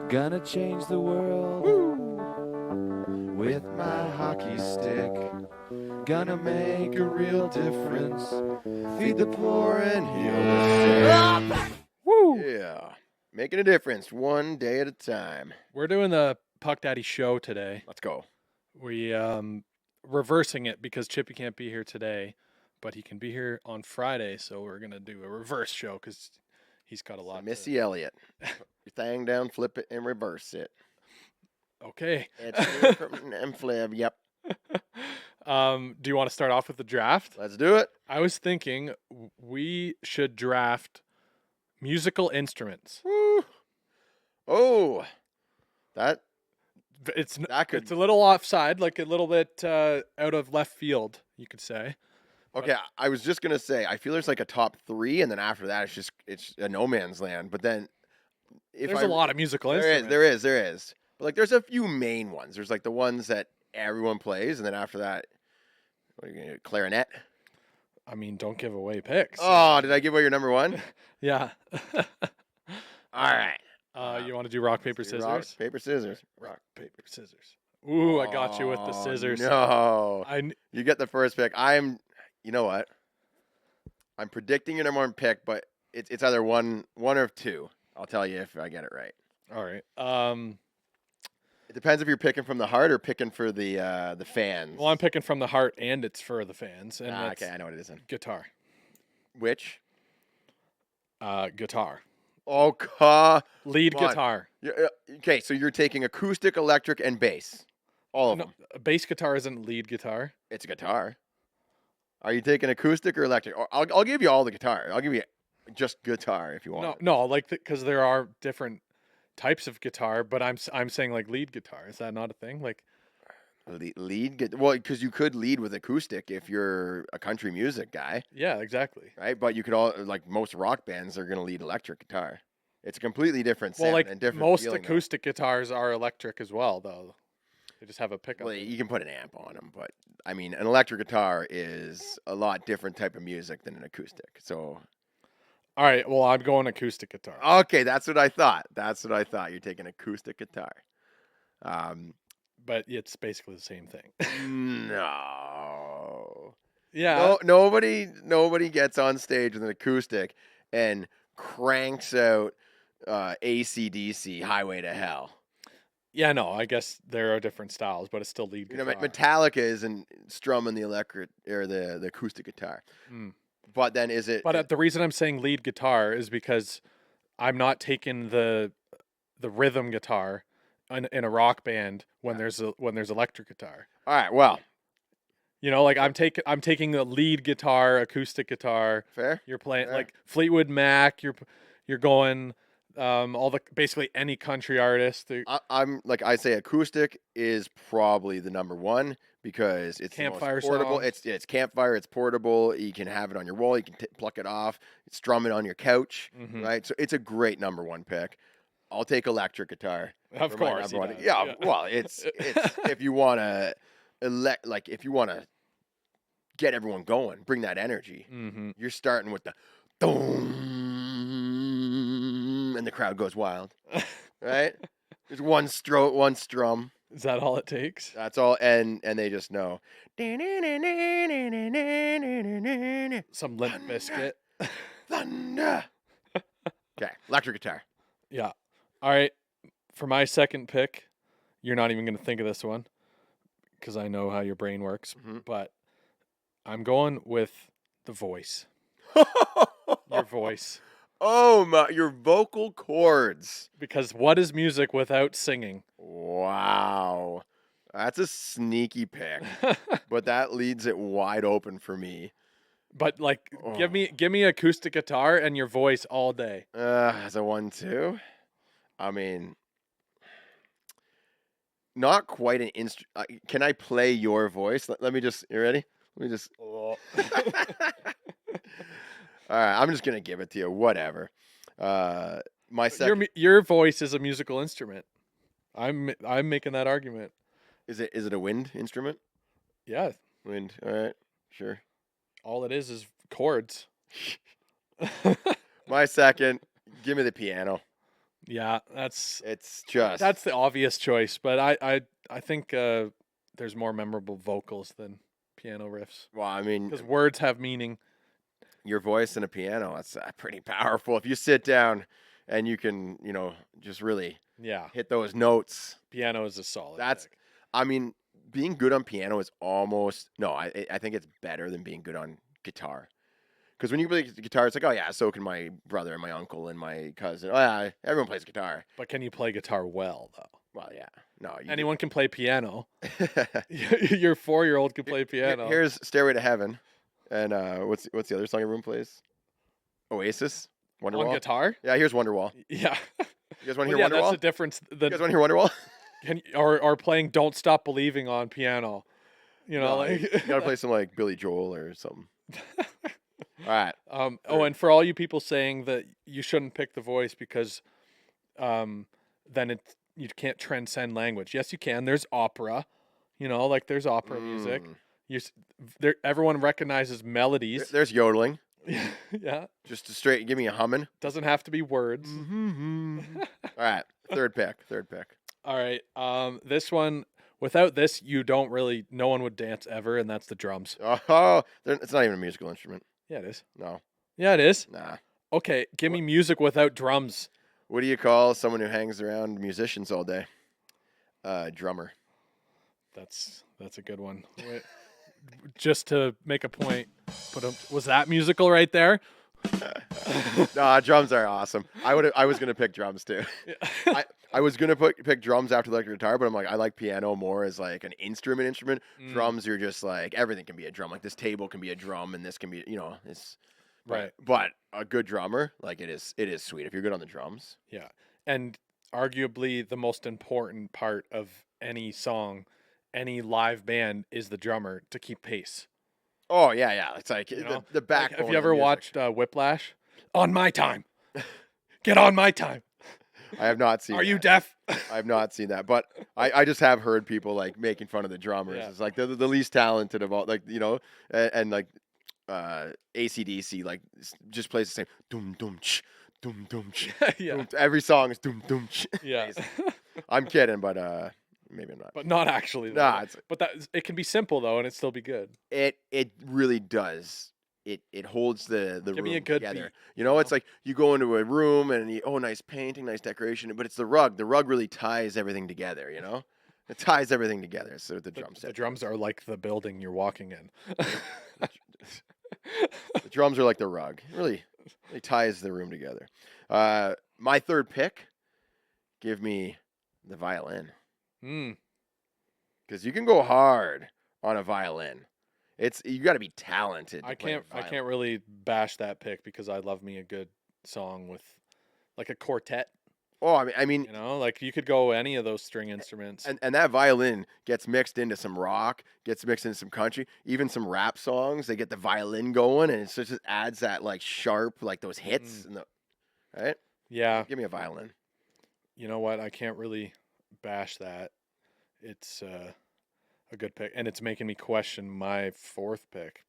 Gonna change the world with my hockey stick. Gonna make a real difference. Feed the poor and heal the sick. Woo! Yeah. Making a difference one day at a time. We're doing the Puck Daddy show today. Let's go. We reversing it because Chippy can't be here today, but he can be here on Friday. So we're gonna do a reverse show because he's got a lot. Missy Elliott. Put your thing down, flip it, and reverse it. Okay. And flip. Yep. Do you want to start off with the draft? Let's do it. I was thinking we should draft musical instruments. Woo. Oh, that could. It's a little offside, like a little bit out of left field, you could say. Okay, I was just gonna say I feel there's like a top 3, and then after that it's a no man's land. But then There's a lot of musical instruments. There is. But like there's a few main ones. There's like the ones that everyone plays, and then after that, what are you gonna do? Clarinet? I mean, don't give away picks. Oh, did I give away your number 1? Yeah. All right. You want to do rock, paper, scissors? Rock, paper, scissors. Rock, paper, scissors. Ooh, I got you with the scissors. No. You get the first pick. You know what? I'm predicting your number 1 pick, but it's either one or 2. I'll tell you if I get it right. All right. It depends if you're picking from the heart or picking for the fans. Well, I'm picking from the heart, and it's for the fans. And okay, I know what it is then. Guitar. Which? Guitar. Oh, Lead guitar. Okay, so you're taking acoustic, electric, and bass. All of them. Bass guitar isn't lead guitar. It's a guitar. Are you taking acoustic or electric? I'll give you all the guitar. I'll give you just guitar if you want. No, like because there are different types of guitar, but I'm saying like lead guitar. Is that not a thing? Like lead? Well, because you could lead with acoustic if you're a country music guy. Yeah, exactly. Right, but you could like most rock bands are going to lead electric guitar. It's a completely different sound and different. Most acoustic guitars are electric as well, though. They just have a pickup. Well, you can put an amp on them, but I mean, an electric guitar is a lot different type of music than an acoustic. So, all right, well, I'm going acoustic guitar. Okay, that's what I thought. You're taking acoustic guitar. But it's basically the same thing. No. Yeah. No, nobody gets on stage with an acoustic and cranks out AC/DC Highway to Hell. Yeah, no, I guess there are different styles, but it's still lead guitar. Metallica isn't strumming the electric or the acoustic guitar. But then is it? But the reason I'm saying lead guitar is because I'm not taking the rhythm guitar in a rock band when there's electric guitar. All right, well, you know, like I'm taking the lead guitar, acoustic guitar. Fair. You're playing Fair. like Fleetwood Mac. You're going basically any country artist. I say acoustic is probably the number 1 because it's campfire the most portable. song. It's campfire. It's portable. You can have it on your wall. You can pluck it off. Strum it on your couch. Mm-hmm. Right. So it's a great number 1 pick. I'll take electric guitar. Of course. Yeah. Well, it's if you want to if you want to get everyone going, bring that energy. Mm-hmm. You're starting with the boom, and the crowd goes wild. Right? There's one strum. Is that all it takes? That's all, and they just know. Some Limp Biscuit. Thunder. Okay, electric guitar. Yeah. All right. For my second pick, you're not even going to think of this one because I know how your brain works, but I'm going with the voice. Your voice. Oh my! Your vocal cords. Because what is music without singing? Wow, that's a sneaky pick, but that leaves it wide open for me. But give me acoustic guitar and your voice all day. As a 1-2, I mean, not quite an instrument. Can I play your voice? Let me just. You ready? Let me just. All right, I'm just gonna give it to you. Whatever. My second. Your voice is a musical instrument. I'm making that argument. Is it a wind instrument? Yeah. Wind. All right. Sure. All it is chords. My second. Give me the piano. Yeah, that's It's the obvious choice, but I think there's more memorable vocals than piano riffs well, I mean, because words have meaning. your voice and a piano, that's pretty powerful. If you sit down and you can, just really Yeah, hit those notes. piano is a solid. That's, pick. I mean, being good on piano is almost, no, I think it's better than being good on guitar. Because when you play guitar, it's like, oh yeah, so can my brother and my uncle and my cousin. Oh yeah, everyone plays guitar. But can you play guitar well though? Well, yeah, no, Anyone can play piano. Your 4-year-old can play piano. Here's "Stairway to Heaven," and what's the other song everyone plays? Oasis, Wonderwall. On guitar? Yeah, here's Wonderwall. Yeah. You guys want to Well, hear yeah, Wonderwall? that's the difference. You guys want to hear Wonderwall? Or playing "Don't Stop Believing" on piano. You know, No, like you gotta play some like Billy Joel or something. All right. and for all you people saying that you shouldn't pick the voice because then you can't transcend language. Yes, you can. There's opera. Like there's opera music. Everyone recognizes melodies. There's yodeling. Yeah. Just straight, give me a humming. Doesn't have to be words. All right. Third pick. All right. This one, without this, no one would dance ever, and that's the drums. Oh, it's not even a musical instrument. Yeah, it is. No. Yeah, it is. Nah. Okay, give me music without drums. What do you call someone who hangs around musicians all day? Drummer. That's a good one. Wait, just to make a point, was that musical right there? No, drums are awesome. I was gonna pick drums too. Yeah. I was gonna pick drums after electric guitar, but I'm like, I like piano more as like an instrument. Drums, you're just like, everything can be a drum. Like this table can be a drum, and this can be, it's Right. But a good drummer, like it is sweet if you're good on the drums. Yeah, and arguably the most important part of any song, any live band is the drummer to keep pace. Oh yeah. It's like the backbone. Like, have you ever watched Whiplash? On my time. Get on my time. I have not seen. Are you deaf? I have not seen that, but I just have heard people like making fun of the drummers. Yeah. It's like the least talented of all, like and like AC/DC like just plays the same doom doom ch, doom doom ch. Yeah. Doom, every song is doom doom ch. Yeah. I'm kidding, but maybe I'm not. But not actually. Though. Nah, but it can be simple though, and it still be good. It really does. It holds the Give room me a good together. beat, It's like you go into a room and nice painting, nice decoration, but it's the rug. The rug really ties everything together. It ties everything together. So the drum set. The drums are like the building you're walking in. The drums are like the rug. It really ties the room together. My third pick, give me the violin. Because you can go hard on a violin. You got to be talented. I can't really bash that pick because I love me a good song with like a quartet. Oh, I mean, like you could go any of those string instruments. And that violin gets mixed into some rock, gets mixed into some country, even some rap songs. They get the violin going, and it just adds that like sharp, like those hits. Right? Yeah. Give me a violin. You know what? I can't really bash that. It's a good pick, and it's making me question my fourth pick.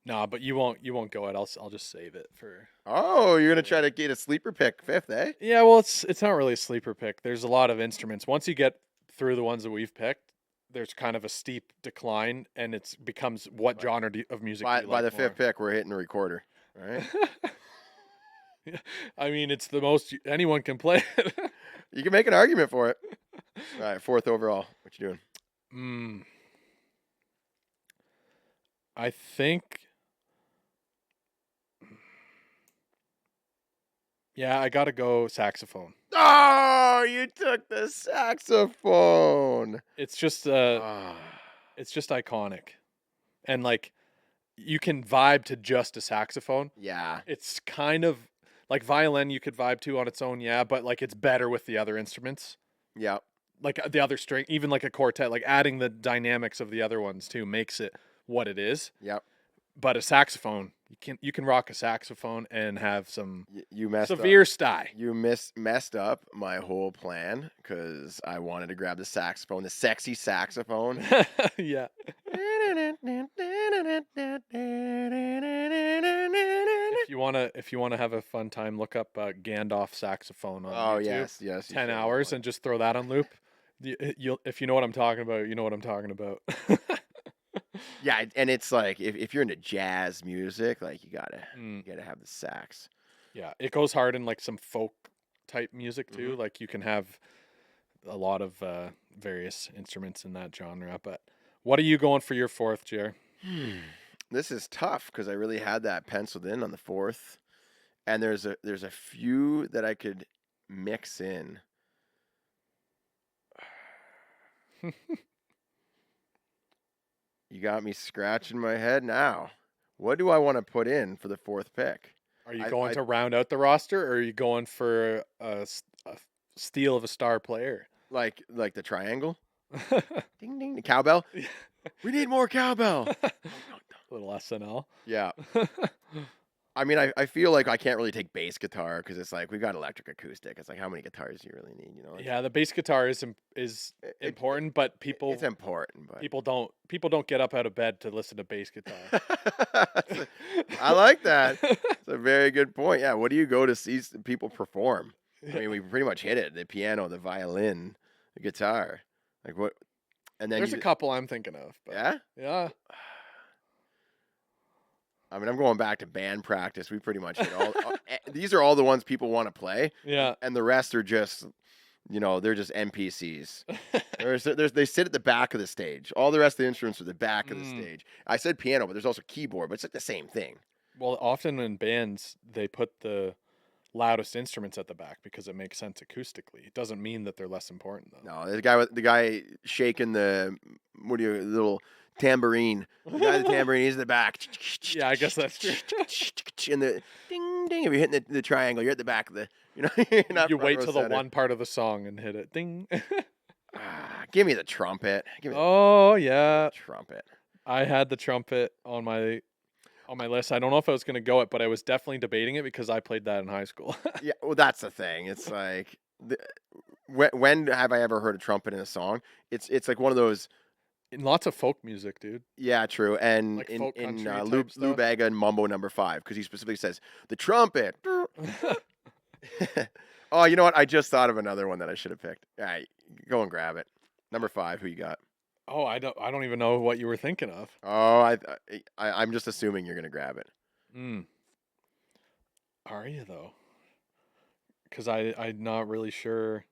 Nah, but you won't go it. I'll just save it for. Oh, you're gonna try to get a sleeper pick fifth, eh? Yeah, well, it's not really a sleeper pick. There's a lot of instruments. Once you get through the ones that we've picked, there's kind of a steep decline, and it becomes what genre of music. By do you like the more? fifth pick, we're hitting the recorder, right? I mean, it's the most anyone can play. You can make an argument for it. All right, fourth overall. What you doing? I think. Yeah, I gotta go saxophone. Oh, you took the saxophone. It's just it's just iconic, and like you can vibe to just a saxophone. Yeah, it's kind of like violin. You could vibe to on its own, yeah, but like it's better with the other instruments. Yeah, like the other string, even like a quartet, like adding the dynamics of the other ones too makes it what it is. Yep. But a saxophone, you can rock a saxophone and have some severe up. Sty. You messed up my whole plan because I wanted to grab the saxophone, the sexy saxophone. Yeah. if you wanna have a fun time, look up Gandalf saxophone on Oh YouTube. yes. You 10 showed me hours one. and just throw that on loop. You'll if you know what I'm talking about, you know what I'm talking about. Yeah, and it's like if you're into jazz music, like you Mm, gotta have the sax. yeah, it goes hard in like some folk type music too. Mhm. Like you can have a lot of various instruments in that genre. But what are you going for your fourth, Jer? This is tough because I really had that penciled in on the fourth, and there's a few that I could mix in. You got me scratching my head now. What do I want to put in for the fourth pick? Are you I, going I to round out the roster, or are you going for a steal of a star player? like the triangle. Ding ding, the cowbell. We need more cowbell. Little SNL. Yeah. I mean, I feel like I can't really take bass guitar because it's like we got electric acoustic. It's like how many guitars do you really need? You know? Yeah, the bass guitar is It- important, but it's important, but people don't get up out of bed to listen to bass guitar. I like that. It's a very good point. Yeah. What do you go to see people perform? I mean, we pretty much hit it: the piano, the violin, the guitar. Like what? And then There's a couple I'm thinking of. But yeah. yeah. I mean, I'm going back to band practice. We pretty much hit these are all the ones people want to play. Yeah. And the rest are just, they're just NPCs. They sit at the back of the stage. All the rest of the instruments are the back of the stage. I said piano, but there's also keyboard, but it's like the same thing. Well, often in bands they put the loudest instruments at the back because it makes sense acoustically. It doesn't mean that they're less important though. No, the guy shaking the little tambourine. The guy with the tambourine, he's in the back. Yeah, I guess that's true. And the ding ding. If you're hitting the triangle, you're at the back of the. You're not You front wait row till the center. one part of the song and hit it. Ding. Give me the trumpet. Give me Oh the yeah. trumpet. I had the trumpet on my list. I don't know if I was going to go it, but I was definitely debating it because I played that in high school. Yeah, well, that's the thing. It's like, when have I ever heard a trumpet in a song? It's like one of those. In lots of folk music, dude. Yeah, true. And Like in folk country type Lou stuff. Bega and Mumbo #5, because he specifically says the trumpet. Oh, you know what? I just thought of another one that I should have picked. All right, go and grab it. #5. Who you got? Oh, I don't even know what you were thinking of. Oh, I'm just assuming you're gonna grab it. Mm. Are you though? Because I'm not really sure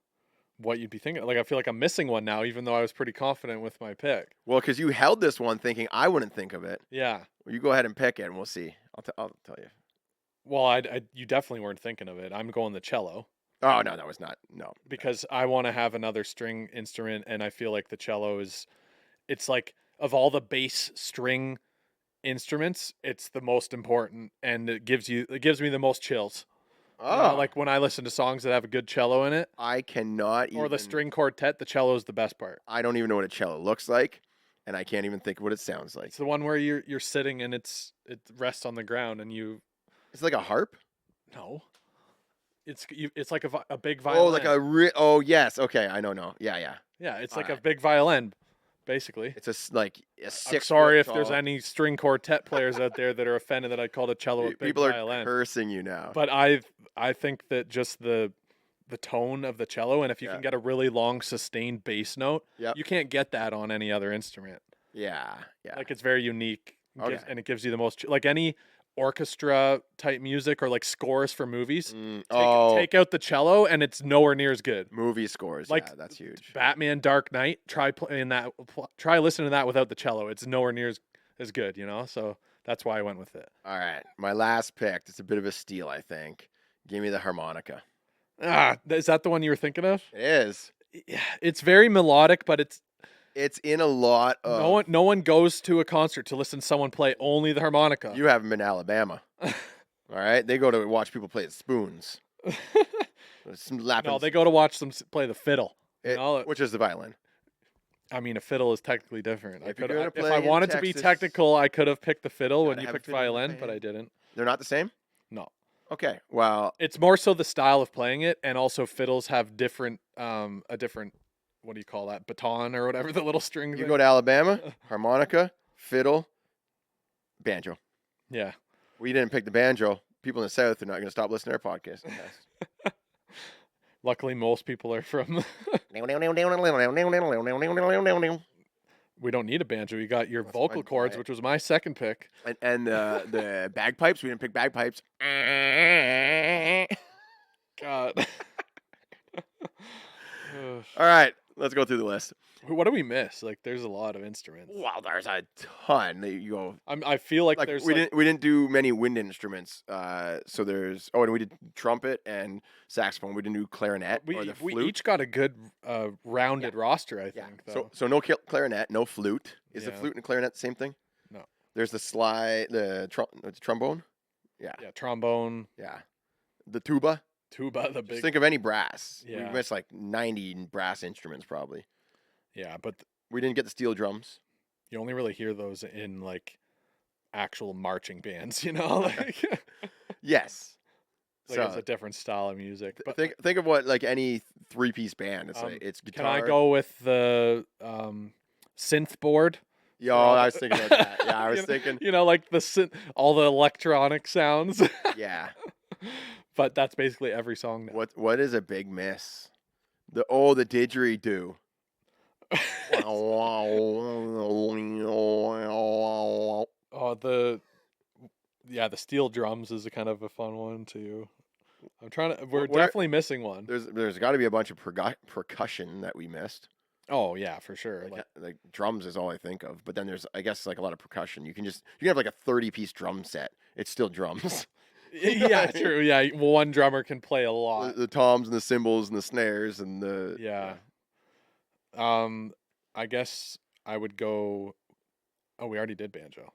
what you'd be thinking. Like I feel like I'm missing one now, even though I was pretty confident with my pick. Well, because you held this one thinking I wouldn't think of it. Yeah. Well, you go ahead and pick it, and we'll see. I'll tell you. Well, you definitely weren't thinking of it. I'm going the cello Oh no, that was not. No. because I want to have another string instrument, and I feel like the cello is. It's like of all the bass string instruments, it's the most important, and it gives me the most chills. Oh, Like when I listen to songs that have a good cello in it, I cannot even. or the string quartet, the cello is the best part. I don't even know what a cello looks like, and I can't even think of what it sounds like. It's the one where you're sitting and it rests on the ground and you It's like a harp. no, it's like a big violin. Oh, like oh yes, okay, I know. No, yeah. yeah, it's like a Alright. big violin, basically. It's like a I'm 6 sorry foot if there's tall- any string quartet players out there that are offended that I called a cello a big People are violin. cursing you now. But I think that just the tone of the cello, and if you Yeah. can get a really long sustained bass note, Yep. you can't get that on any other instrument. Yeah. Like it's very unique, Okay. and it gives you the most like any orchestra type music or like scores for movies. Take out the cello, and it's nowhere near as good. movie scores. Like, yeah, that's huge. Batman: Dark Knight. Try playing that. Try listening to that without the cello. It's nowhere near as good. So that's why I went with it. All right, my last pick. It's a bit of a steal, I think. Give me the harmonica. Is that the one you were thinking of? It is. Yeah, it's very melodic, but It's in a lot of. no one goes to a concert to listen to someone play only the harmonica. You haven't been to Alabama. All right, they go to watch people play spoons. No, they go to watch them play the fiddle. Which is the violin. I mean, a fiddle is technically different. If you're gonna If play I in wanted to be Texas, technical, I could have picked the fiddle when gotta you have a picked fiddle in the violin, but band. I didn't. They're not the same. No. Okay, well, It's more so the style of playing it, and also fiddles have different, a different, what do you call that, baton or whatever the little string. you thing. go to Alabama, harmonica, fiddle, banjo. Yeah. We didn't pick the banjo. people in the South are not going to stop listening to our podcast. Yes. Luckily, most people are from. We don't need a banjo. You got your vocal fun, cords, right? which was my second pick. And the bagpipes. We didn't pick bagpipes. God. All right, let's go through the list. What do we miss? Like, there's a lot of instruments. Wow, there's a ton that you go. I feel like there's we didn't do many wind instruments. So there's and we did trumpet and saxophone. We didn't do clarinet or the flute. We each got a good rounded roster, I Yeah. think. Though. So no clarinet, no flute. Is the Yeah. flute and clarinet the same thing? No. There's the trombone. Yeah. Yeah, trombone, Yeah. The tuba. tuba, the Just big. think of any brass. Yeah. We missed like 90 brass instruments probably. Yeah, but We didn't get the steel drums. you only really hear those in like actual marching bands, you know, like Yes. like So it's a different style of music. But think of what like any 3-piece band. It's like it's can guitar. I go with the synth board? Yeah, all I the- was thinking about that. Yeah, I was You know- thinking. You know, like all the electronic sounds. Yeah. But that's basically every song now. What is a big miss? The didgeridoo. Oh, the steel drums is a kind of a fun one too. I'm trying to. We're Where- definitely missing one. There's got to be a bunch of percussion that we missed. Oh yeah, for sure. Like drums is all I think of, but then there's I guess like a lot of percussion. You can have like a 30-piece drum set. It's still drums. Yeah, true. Yeah, one drummer can play a lot. the toms and the cymbals and the snares and the Yeah. I guess I would go. Oh, we already did banjo.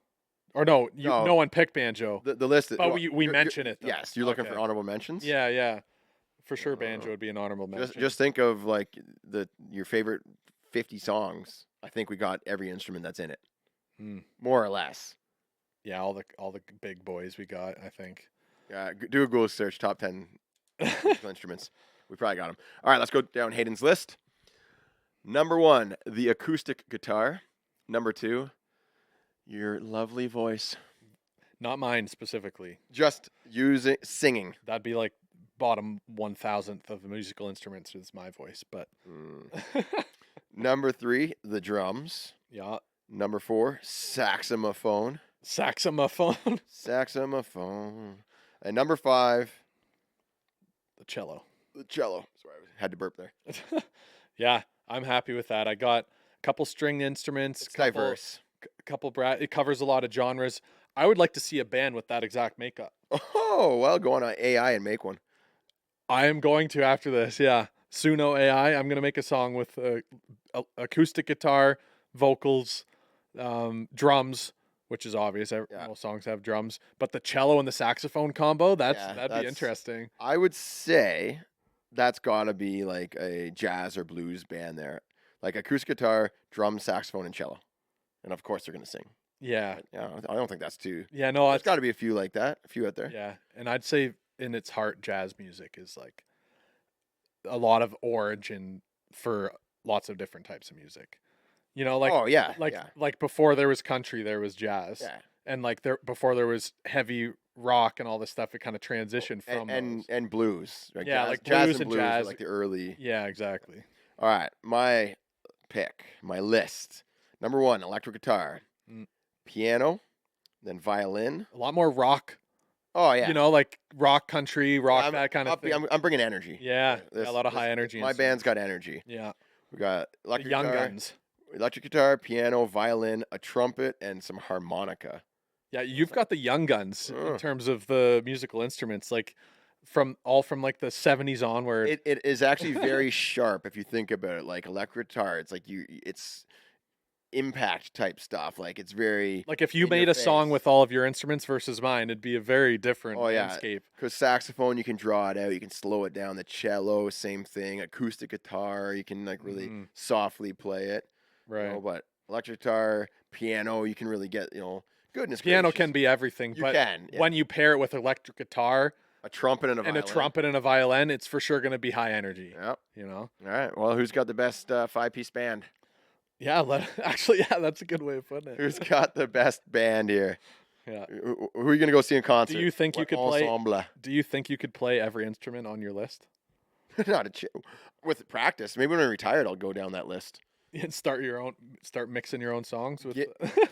Or no, No. no one picked banjo. the list. But we mention it, though. Yes, you're looking for Okay. honorable mentions. Yeah. For sure, banjo would be an honorable mention. Just think of like your favorite 50 songs. I think we got every instrument that's in it, Hmm. more or less. Yeah, all the big boys we got, I think. Do a Google search, top 10 musical instruments. We probably got them. All right, let's go down Hayden's list. Number 1, the acoustic guitar. Number 2, your lovely voice. Not mine specifically. Just singing. That'd be like bottom 1,000th of the musical instruments is my voice, but Number 3, the drums. yeah, Number 4, saxophone. saxophone, Saxophone. And number 5, the cello. the cello. Sorry, I had to burp there. Yeah, I'm happy with that. I got a couple string instruments, It's diverse. couple it covers a lot of genres. I would like to see a band with that exact makeup. Oh, well, go on AI and make one. I am going to after this. Yeah, Suno AI. I'm gonna make a song with acoustic guitar, vocals, drums, which is obvious. Most songs have drums, but the cello and the saxophone combo, that'd be interesting. I would say that's got to be like a jazz or blues band there. Like acoustic guitar, drum, saxophone, and cello. And of course, they're going to sing. Yeah. But, yeah, I don't think that's too. Yeah, no, There's got to be a few like that, a few out there. Yeah, and I'd say in its heart, jazz music is like a lot of origin for lots of different types of music. You know, like like before there was country, there was jazz. Yeah. And like before there was heavy rock and all this stuff, it kind of transitioned from and blues. Like Yeah, jazz, like jazz blues and and blues were jazz. like the early. Yeah, exactly. All right, my pick, my list. Number 1, electric guitar, piano, then violin. A lot more rock. Oh yeah, You know, like rock country, rock I'm, that kind of thing. I'm bringing energy. Yeah, a lot of high energy. My band's got energy. Yeah, We got the electric Young guitar, Guns. electric guitar, piano, violin, a trumpet, and some harmonica. Yeah, you've got the Young Guns in Ugh. terms of the musical instruments, like from like the 70s onward. It is actually very sharp if you think about it. Like electric guitar, it's like it's impact type stuff. Like it's very Like if you in your made a song face. with all of your instruments versus mine, it'd be a very different Oh, yeah. landscape. Because saxophone, you can draw it out, you can slow it down. The cello, same thing. Acoustic guitar, you can like really Mhm. softly play it. Right. But electric guitar, piano, you can really get goodness. Piano gracious. can be everything, You but can, yeah. when you pair it with electric guitar a trumpet and a and violin. a trumpet and a violin, it's for sure going to be high energy. Yeah. You know? All right. Well, who's got the best 5-piece band? Yeah, actually, yeah, that's a good way of putting it. Who's got the best band here? Yeah. Who are you gonna go see in concert? Do you think you What could play? ensemble? Do you think you could play every instrument on your list? Not with practice. Maybe when I'm retired, I'll go down that list. And start mixing your own songs with.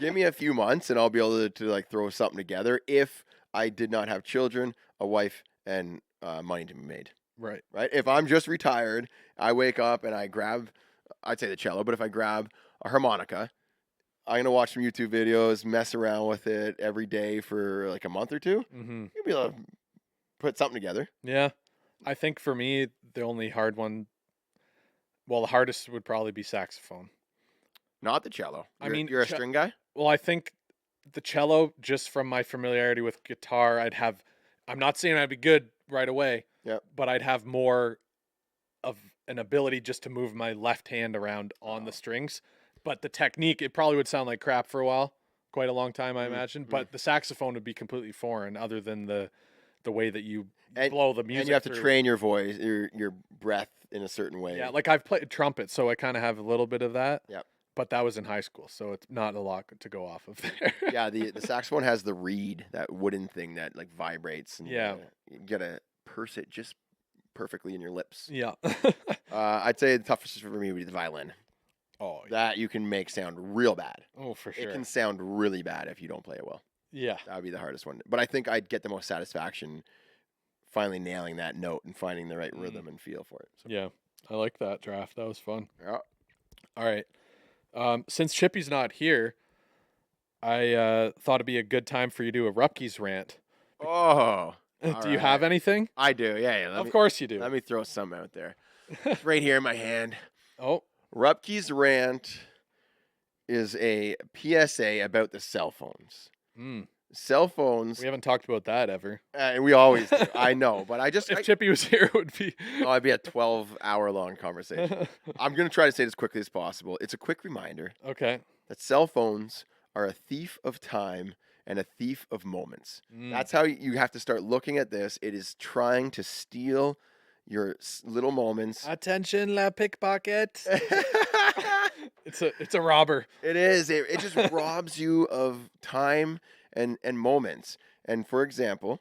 Give me a few months, and I'll be able to like throw something together. If I did not have children, a wife, and money to be made. Right. Right. If I'm just retired, I wake up and I grab, I'd say the cello, but if I grab a harmonica, I'm gonna watch some YouTube videos, mess around with it every day for like a month or two. Mm-hmm. You'll be able to put something together. Yeah, I think for me the only hard one. Well, the hardest would probably be saxophone. Not the cello. I mean, you're a string guy. Well, I think the cello, just from my familiarity with guitar, I'm not saying I'd be good right away. Yep. But I'd have more of an ability just to move my left hand around on the strings. But the technique, it probably would sound like crap for a while, quite a long time, I imagine. But the saxophone would be completely foreign, other than the way that you blow the music. And you have to through. train your voice, your breath in a certain way. Yeah, like I've played trumpet, so I kind of have a little bit of that. Yep. But that was in high school, so it's not a lot to go off of there. Yeah, the saxophone has the reed, that wooden thing that like vibrates. And, Yeah. You gotta purse it just perfectly in your lips. Yeah. I'd say the toughest for me would be the violin. Oh, yeah. That you can make sound real bad. Oh, for sure. It can sound really bad if you don't play it well. Yeah. That would be the hardest one. But I think I'd get the most satisfaction finally nailing that note and finding the right rhythm and feel for it. So. Yeah. I like that draft. That was fun. Yeah. All right. Since Chippy's not here, I thought it'd be a good time for you to do a Rupke's rant. Oh. Do you have anything? I do. Yeah. Of course you do. Let me throw some out there. It's right here in my hand. Oh. Rupke's rant is a PSA about the cell phones. Cell phones. We haven't talked about that ever. We always do. I know, but if Chippy was here, it would be. Oh, it'd be a 12-hour-long conversation. I'm going to try to say it as quickly as possible. It's a quick reminder. Okay. That cell phones are a thief of time and a thief of moments. That's how you have to start looking at this. It is trying to steal your little moments. Attention, la pickpocket. It's a robber. It is. It just robs you of time and moments. And for example,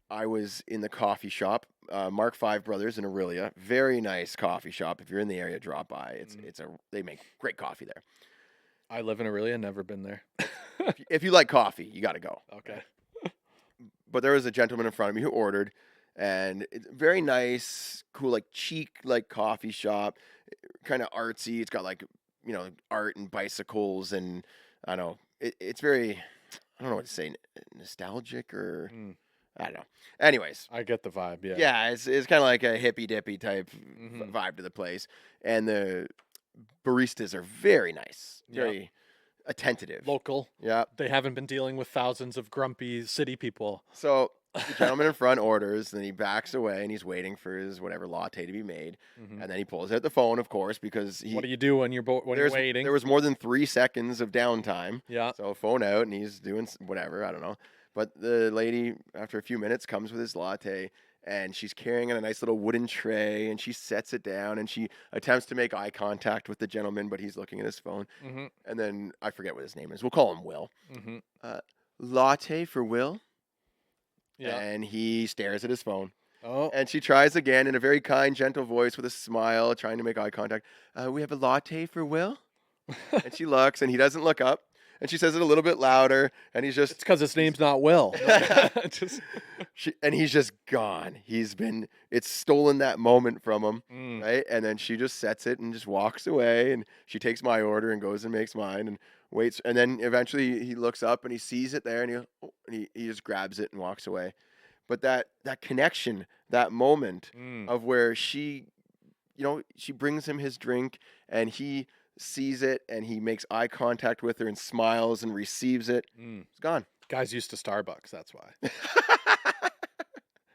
I was in the coffee shop, Mark Five Brothers in Aurelia. Very nice coffee shop. If you're in the area, drop by. They make great coffee there. I live in Aurelia, never been there. If you like coffee, you got to go. Okay. But there was a gentleman in front of me who ordered, and it's very nice, cool, like chic, like coffee shop, kind of artsy. It's got like, art and bicycles, and I don't know. It's very, I don't know what to say, nostalgic or I don't know. Anyways, I get the vibe. Yeah. Yeah, it's kind of like a hippy dippy type vibe to the place, and the baristas are very nice, very attentive, local. Yeah, they haven't been dealing with thousands of grumpy city people. So the gentleman in front orders, then he backs away and he's waiting for his whatever latte to be made, and then he pulls out the phone, of course, because what do you do when you're waiting? There was more than 3 seconds of downtime. Yeah. So phone out, and he's doing whatever, I don't know. But the lady, after a few minutes, comes with his latte, and she's carrying on a nice little wooden tray, and she sets it down, and she attempts to make eye contact with the gentleman, but he's looking at his phone. And then I forget what his name is. We'll call him Will. Latte for Will? Yeah. And he stares at his phone. Oh. And she tries again in a very kind, gentle voice with a smile, trying to make eye contact. We have a latte for Will? And she looks, and he doesn't look up. And she says it a little bit louder, and he's just... It's because his name's not Will. And he's just gone. It's stolen that moment from him, right? And then she just sets it and just walks away, and she takes my order and goes and makes mine and waits. And then eventually he looks up and he sees it there, and he just grabs it and walks away. But that connection, that moment of where she brings him his drink, and he sees it, and he makes eye contact with her and smiles and receives it. It's gone. Guys used to Starbucks. That's why.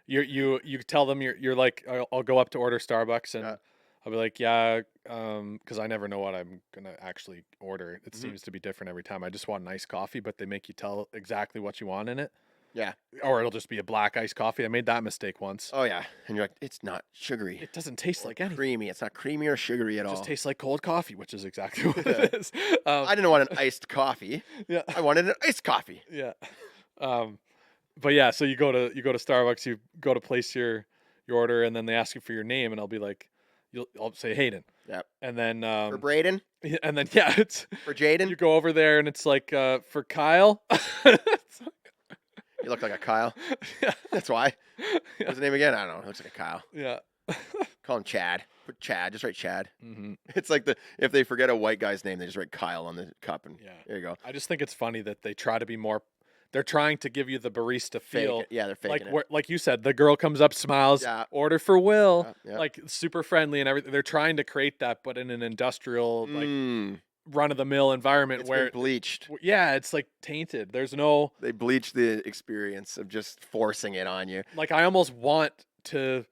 You tell them you're like, I'll go up to order Starbucks, and I'll be like, because I never know what I'm gonna actually order. It seems to be different every time. I just want nice coffee, but they make you tell exactly what you want in it. Yeah. Or it'll just be a black iced coffee. I made that mistake once. Oh, yeah. And you're like, it's not sugary. It doesn't taste like anything. Creamy. It's not creamy or sugary at all. It just tastes like cold coffee, which is exactly what it is. I didn't want an iced coffee. Yeah. I wanted an iced coffee. Yeah. But yeah, so you go to Starbucks, you go to place your order, and then they ask you for your name, and I'll be like, I'll say Hayden, Yep. and then For Braden, and then yeah, it's for Jaden, you go over there, and it's like for Kyle. you look like a Kyle. Yeah. That's why. What's his name again? I don't know. It looks like a Kyle. Yeah. Call him Chad. Put Chad. Just write Chad. Mm-hmm. It's like if they forget a white guy's name, they just write Kyle on the cup, and there you go. I just think it's funny that they try to be more. They're trying to give you the barista feel. Yeah, they're faking it. Like you said, the girl comes up, smiles, order for Will, like super friendly and everything. They're trying to create that, but in an industrial, like run of the mill environment where it's bleached. Yeah, it's like tainted. There's no. They bleach the experience of just forcing it on you. Like I almost want to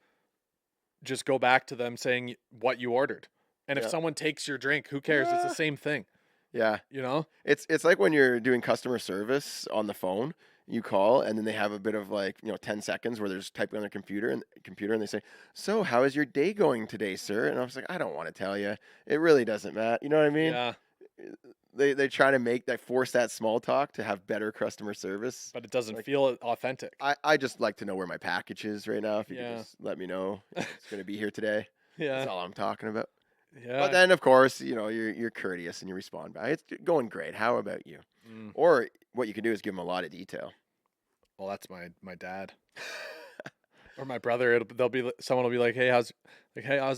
just go back to them saying what you ordered, and if someone takes your drink, who cares? It's the same thing. Yeah. You know? It's like when you're doing customer service on the phone, you call and then they have a bit of 10 seconds where they're just typing on their computer and they say, "So, how is your day going today, sir?" And I was like, "I don't want to tell you. It really doesn't matter." You know what I mean? Yeah. They try to force that small talk to have better customer service. But it doesn't feel authentic. I just like to know where my package is right now. If you could just let me know if it's going to be here today. Yeah. That's all I'm talking about. Yeah. But then, of course, you're courteous and you respond back. It's going great. How about you? Or what you can do is give them a lot of detail. Well, that's my dad or my brother. Someone will be like, "Hey, how's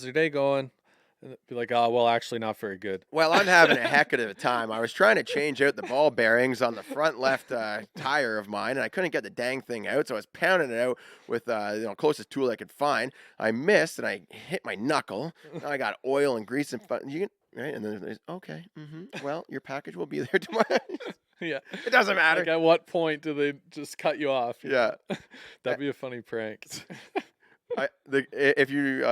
your day going?" And be like, "Oh, well, actually, not very good." Well, I'm having a heck of a time. I was trying to change out the ball bearings on the front left tire of mine, and I couldn't get the dang thing out, so I was pounding it out with closest tool I could find. I missed, and I hit my knuckle. Now I got oil and grease and fun. Right, and then there's okay. Well, your package will be there tomorrow. Yeah, it doesn't matter. Like at what point do they just cut you off? Yeah, that'd be a funny prank. If you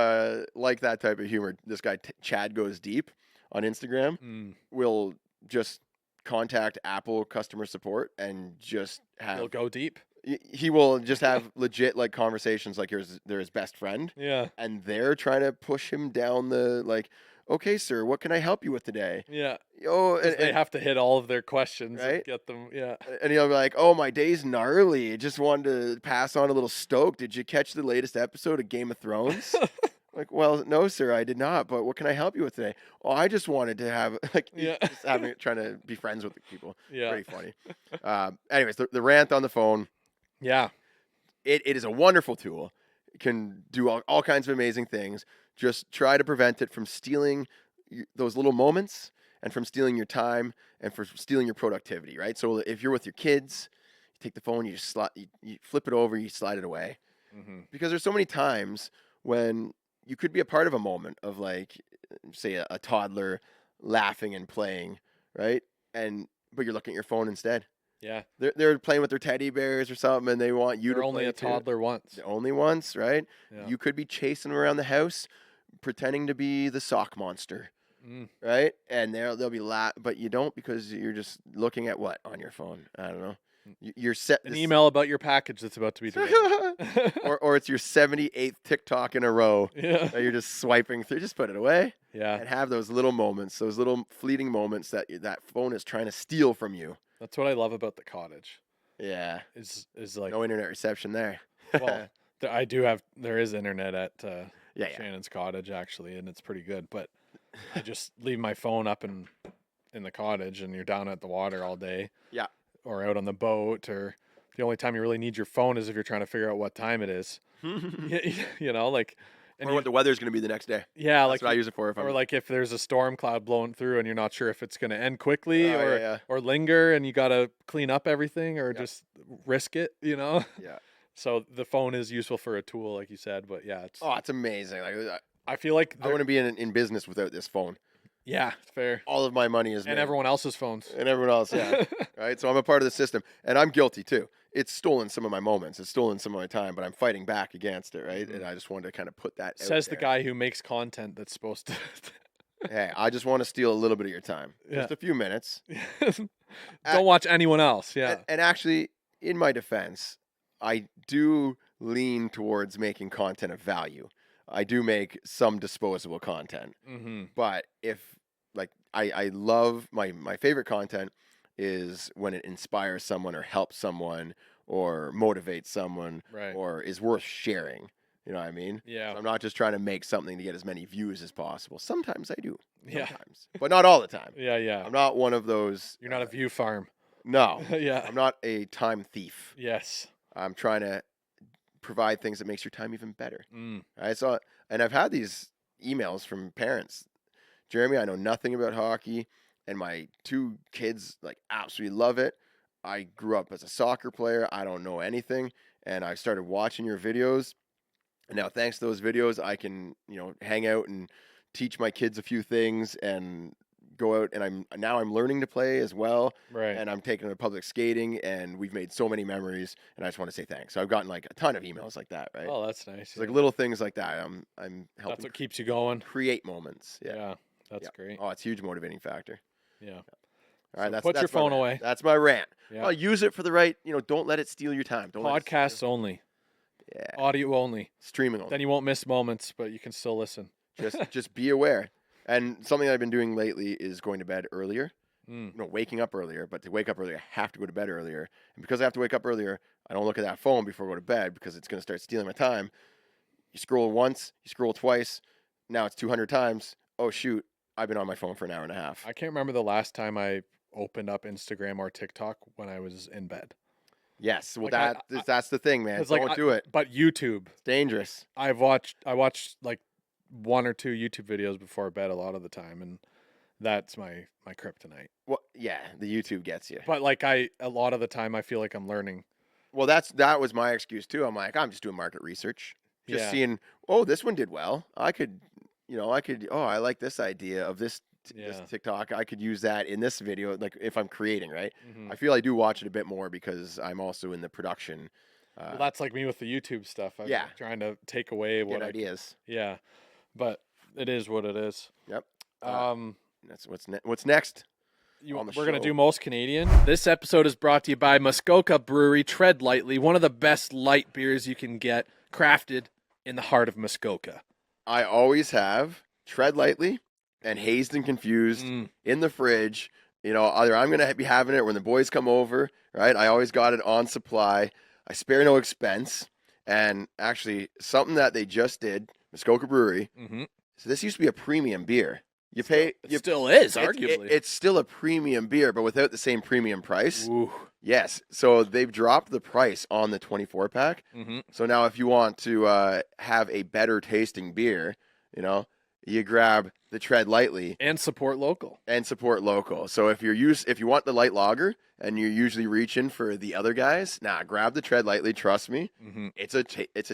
like that type of humor, this guy Chad Goes Deep on Instagram will just contact Apple customer support and just have. He'll go deep. He will just have legit conversations like they're his best friend. Yeah, and they're trying to push him down the okay, sir, what can I help you with today? Yeah. And they have to hit all of their questions, right? And get them, yeah. And he'll be like, "Oh, my day's gnarly. Just wanted to pass on a little stoke. Did you catch the latest episode of Game of Thrones?" Like, well, no, sir, I did not. But what can I help you with today? Oh, I just wanted to have just trying to be friends with the people. Yeah, pretty funny. Anyways, the rant on the phone. Yeah, it is a wonderful tool. It can do all kinds of amazing things. Just try to prevent it from stealing those little moments and from stealing your time and from stealing your productivity, right? So if you're with your kids, you take the phone, you just you flip it over, you slide it away. Because there's so many times when you could be a part of a moment of say a toddler laughing and playing, right? But you're looking at your phone instead. Yeah. They're playing with their teddy bears or something, and they want you to play only a toddler once. Only once, right? Yeah. You could be chasing them around the house, pretending to be the sock monster, right? And they'll be but you don't because you're just looking at what on your phone. I don't know. You're set an email about your package that's about to be delivered, or it's your 78th TikTok in a row. Yeah, that you're just swiping through. Just put it away. Yeah, and have those little moments, those little fleeting moments that phone is trying to steal from you. That's what I love about the cottage. Yeah, is like no internet reception there. Well, there is internet at Shannon's cottage actually, and it's pretty good. But I just leave my phone up in the cottage, and you're down at the water all day. Yeah, or out on the boat, or the only time you really need your phone is if you're trying to figure out what time it is. Or what the weather's going to be the next day. Yeah, that's what I use it for. If there's a storm cloud blowing through and you're not sure if it's going to end quickly or linger, and you got to clean up everything or just risk it, Yeah. So the phone is useful for a tool, like you said, but yeah, it's amazing. I feel like I want to be in business without this phone. Yeah, fair. All of my money is and everyone else's phones. And everyone else, yeah. Right? So I'm a part of the system, and I'm guilty too. It's stolen some of my moments. It's stolen some of my time, but I'm fighting back against it, right? And I just wanted to kind of put that out Says there. The guy who makes content that's supposed to... Hey, I just want to steal a little bit of your time. Yeah. Just a few minutes. Don't watch anyone else, yeah. And actually, in my defense, I do lean towards making content of value. I do make some disposable content. But if, I love my favorite content is when it inspires someone or helps someone or motivates someone Right. or is worth sharing. You know what I mean? Yeah. So I'm not just trying to make something to get as many views as possible. Sometimes I do. Yeah. Sometimes. But not all the time. Yeah. I'm not one of those. You're not a view farm. No. Yeah. I'm not a time thief. Yes. I'm trying to provide things that makes your time even better. Mm. And I've had these emails from parents. Jeremy, I know nothing about hockey, and my 2 kids like absolutely love it. I grew up as a soccer player. I don't know anything, and I started watching your videos. And now, thanks to those videos, I can hang out and teach my kids a few things and go out. And I'm learning to play as well. Right. And I'm taking to public skating, and we've made so many memories. And I just want to say thanks. So I've gotten like a ton of emails like that, right? Oh, that's nice. It's like little things like that. I'm helping. That's what keeps you going. Create moments. Yeah. That's great. Oh, it's a huge motivating factor. Yeah. All right, So put your that's my phone rant. away. That's my rant. Yeah. Well, use it for the right. Don't let it steal your time. Don't let it Podcasts only. Yeah. Audio only. Streaming only. Then you won't miss moments, but you can still listen. Just be aware. And something I've been doing lately is going to bed earlier. Mm. Waking up earlier. But to wake up earlier, I have to go to bed earlier. And because I have to wake up earlier, I don't look at that phone before I go to bed because it's going to start stealing my time. You scroll once, you scroll twice. Now it's 200 times. Oh, shoot. I've been on my phone for an hour and a half. I can't remember the last time I opened up Instagram or TikTok when I was in bed. Yes. Well, Like, that's the thing, man. Don't do it. But YouTube. It's dangerous. I watched like 1 or 2 YouTube videos before bed a lot of the time, and that's my kryptonite. Well, yeah, the YouTube gets you. But like a lot of the time I feel like I'm learning. Well, that was my excuse too. I'm like, I'm just doing market research. Just seeing, oh, this one did well. I could, I like this idea of this TikTok. I could use that in this video, like if I'm creating, right? Mm-hmm. I feel I do watch it a bit more because I'm also in the production. Well, that's like me with the YouTube stuff. I'm trying to take away what ideas. Yeah, but it is what it is. Yep. That's what's next. We're going to do most Canadian. This episode is brought to you by Muskoka Brewery. Tread lightly, one of the best light beers you can get, crafted in the heart of Muskoka. I always have Tread Lightly and Hazed and Confused in the fridge. Either I'm going to be having it when the boys come over, right? I always got it on supply. I spare no expense. And actually, something that they just did, Muskoka Brewery. Mm-hmm. So this used to be a premium beer. You pay. It still is, arguably. It's still a premium beer, but without the same premium price. Ooh. Yes. So they've dropped the price on the 24-pack. Mm-hmm. So now if you want to have a better tasting beer, you grab the Tread Lightly and support local. So if you want the light lager and you're usually reaching for the other guys, grab the Tread Lightly. Trust me, it's a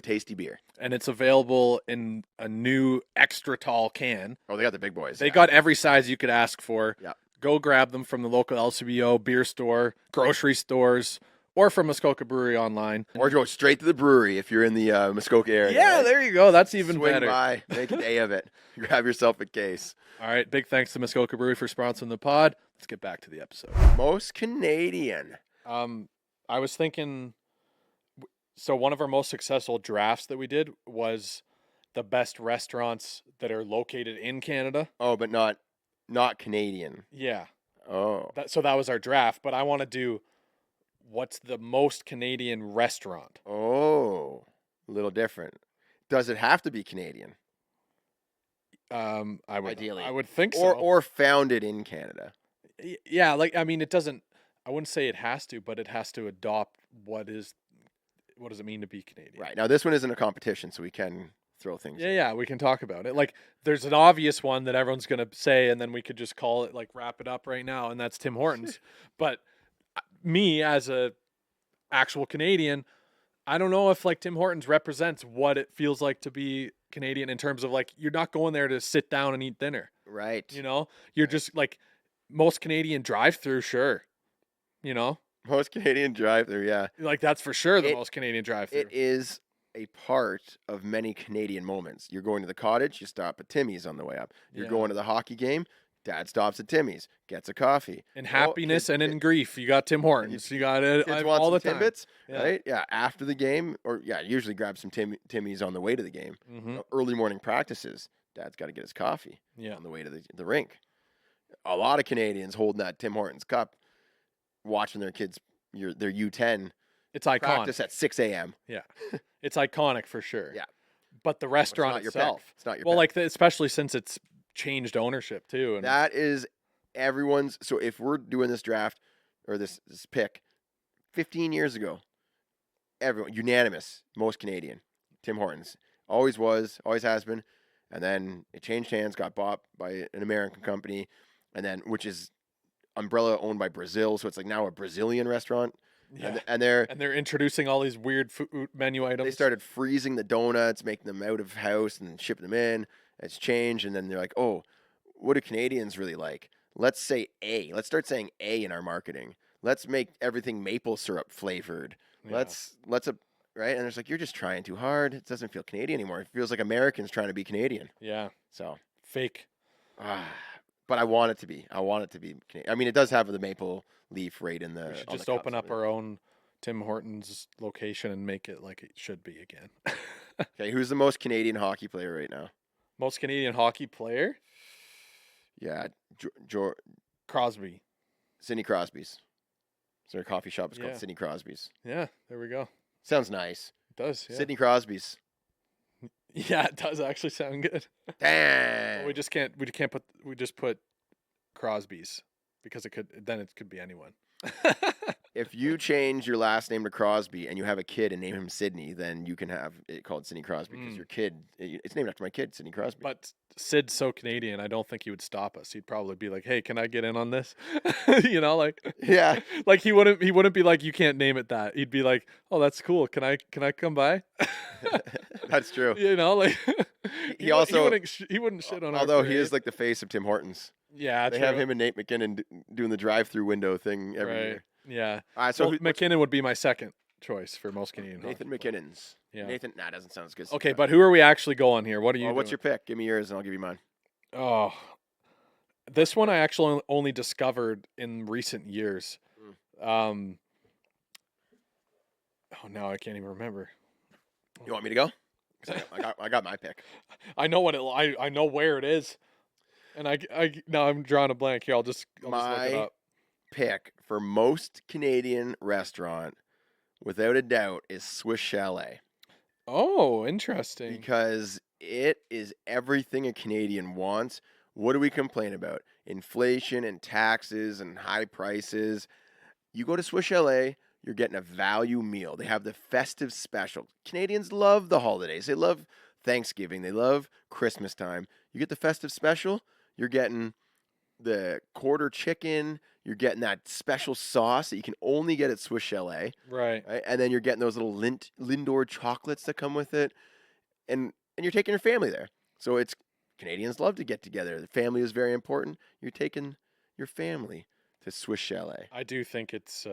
tasty beer, and it's available in a new extra tall can. Oh, they got the big boys. They got every size you could ask for. Yeah. Go grab them from the local LCBO, beer store, grocery stores, or from Muskoka Brewery online. Or go straight to the brewery if you're in the Muskoka area. Yeah, there you go. That's even Swing better. by, make a day of it. Grab yourself a case. All right, big thanks to Muskoka Brewery for sponsoring the pod. Let's get back to the episode. Most Canadian. I was thinking, so one of our most successful drafts that we did was the best restaurants that are located in Canada. Oh, but not Canadian. Yeah. Oh. So that was our draft, but I want to do what's the most Canadian restaurant. Oh, a little different. Does it have to be Canadian? Ideally. I would think so. Or founded in Canada. Yeah, it doesn't. I wouldn't say it has to, but it has to adopt what does it mean to be Canadian? Right. Now, this one isn't a competition, so we can throw things. Yeah, we can talk about it. Like, there's an obvious one that everyone's going to say, and then we could just call it, wrap it up right now, and that's Tim Hortons. But me, as a actual Canadian, I don't know if, Tim Hortons represents what it feels like to be Canadian in terms of, you're not going there to sit down and eat dinner. Right. You're just, most Canadian drive-through, sure. Most Canadian drive-through, yeah. That's for sure the most Canadian drive-through. It is a part of many Canadian moments. You're going to the cottage, you stop at Timmy's on the way up. You're going to the hockey game, Dad stops at Timmy's, gets a coffee. In happiness and in grief, you got Tim Hortons. You got it all the time. Timbits, right? Yeah, after the game, or usually grab some Timmy's on the way to the game. Mm-hmm. Early morning practices, Dad's got to get his coffee on the way to the rink. A lot of Canadians holding that Tim Hortons cup watching their kids, their U10 It's iconic. practice at 6 a.m. Yeah, it's iconic for sure. Yeah. But the restaurant not your itself, pick. It's not your well, pick. like especially since it's changed ownership too. And That is everyone's. So if we're doing this draft or this pick, 15 years ago, everyone unanimous, most Canadian, Tim Hortons, always was, always has been, and then it changed hands, got bought by an American company, and then which is umbrella owned by Brazil, so it's like now a Brazilian restaurant. yeah. And they're introducing all these weird food menu items. they started freezing the donuts, making them out of house, and shipping them in. It's changed, and then they're like, "Oh, what do Canadians really like? Let's say A. Let's start saying A in our marketing. Let's make everything maple syrup flavored. Yeah. Let's right." And it's like you're just trying too hard. It doesn't feel Canadian anymore. It feels like Americans trying to be Canadian. Yeah, So, fake. but I want it to be. I want it to be Canadian. I mean, it does have the maple leaf right in the. We should on just the open cups. up our own Tim Hortons location and make it like it should be again. Okay, who's the most Canadian hockey player right now? Most Canadian hockey player? Yeah, Crosby. Sidney Crosby's. Is there a coffee shop? It's Yeah. called Sidney Crosby's. Yeah, there we go. Sounds nice. It does. Yeah. Sidney Crosby's. Yeah, it does actually sound good. Damn. We just put Crosby's because it could be anyone. If you change your last name to Crosby and you have a kid and name him Sidney, then you can have it called Sidney Crosby because your kid, it's named after my kid, Sidney Crosby. But Sid's so Canadian, I don't think he would stop us. He'd probably be like, "Hey, can I get in on this?" Like yeah, like he wouldn't be like, "You can't name it that." He'd be like, "Oh, that's cool. Can I come by?" that's true. Like He also he wouldn't shit on. Although our he is parade. like the face of Tim Hortons. Yeah, they true. have him and Nate McKinnon doing the drive-through window thing every Right. year. Yeah. All right, so McKinnon would be my second choice for most Canadian. Nathan hockey players. McKinnon's. Yeah. Nathan, doesn't sound as good. Okay, but who are we actually going here? What are you? What's doing? your pick? Give me yours, and I'll give you mine. Oh, this one I actually only discovered in recent years. Oh, now I can't even remember. You want me to go? 'Cause I got my pick. I know I know where it is, and I now I'm drawing a blank here. I'll just look it My up. pick for most Canadian restaurant, without a doubt, is Swiss Chalet. Oh, interesting. Because it is everything a Canadian wants. What do we complain about? Inflation and taxes and high prices. You go to Swiss Chalet, you're getting a value meal. They have the festive special. Canadians love the holidays. They love Thanksgiving. They love Christmas time. You get the festive special, you're getting the quarter chicken. You're getting that special sauce that you can only get at Swiss Chalet. Right. And then you're getting those little Lindor chocolates that come with it. And you're taking your family there. So it's Canadians love to get together. The family is very important. You're taking your family to Swiss Chalet. I do think it's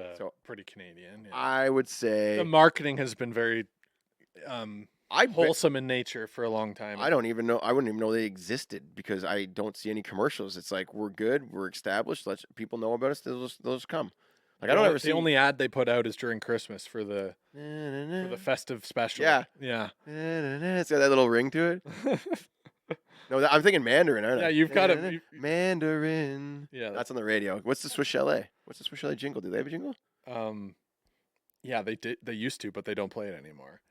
pretty Canadian. Yeah. I would say The marketing has been very I wholesome in nature for a long time. I don't even know. I wouldn't even know they existed because I don't see any commercials. It's like we're good, we're established. Let people know about us. They'll just come. Like I don't ever see the only ad they put out is during Christmas for the festive special. Yeah. Yeah. It's got that little ring to it. No, I'm thinking Mandarin, aren't I? Yeah, you've got it. Mandarin. Yeah. That's on the radio. What's the Swiss Chalet? What's the Swiss Chalet jingle? Do they have a jingle? Yeah, they did. They used to, but they don't play it anymore.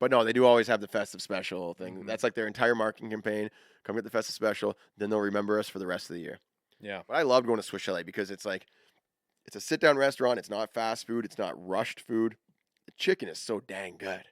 But no, they do always have the festive special thing. Mhm. That's like their entire marketing campaign. Come get the festive special, then they'll remember us for the rest of the year. Yeah. But I love going to Swiss Chalet because it's like, it's a sit-down restaurant. It's not fast food. It's not rushed food. The chicken is so dang good.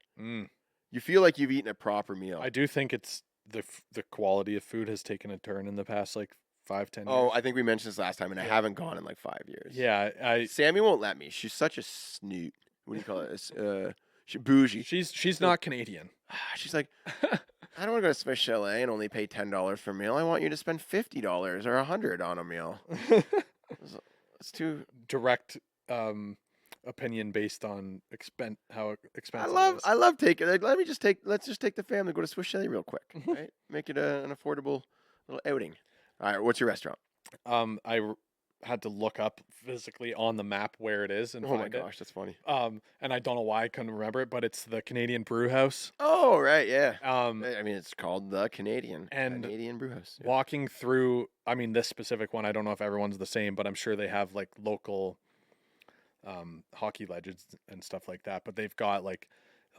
You feel like you've eaten a proper meal. I do think it's the quality of food has taken a turn in the past like 5-10 years. Oh, I think we mentioned this last time, and I haven't gone in like 5 years. Yeah, Sammy won't let me. She's such a snoot. What do you call it? She's bougie. She's not Canadian. She's like, I don't want to go to Swiss Chalet and only pay $10 for a meal. I want you to spend $50 or $100 on a meal. It's too direct opinion based on how expensive. I love taking. Like, let's just take the family, go to Swiss Chalet real quick, right? Make it an affordable little outing. All right, what's your restaurant? had to look up physically on the map where it is and Oh my find it. gosh, that's funny. And I don't know why I couldn't remember it, but it's the Canadian Brew House. Oh right, yeah. Um, I mean, it's called the Canadian And Brew House. Yeah. walking through, I mean, this specific one, I don't know if everyone's the same, but I'm sure they have like local hockey legends and stuff like that. But they've got like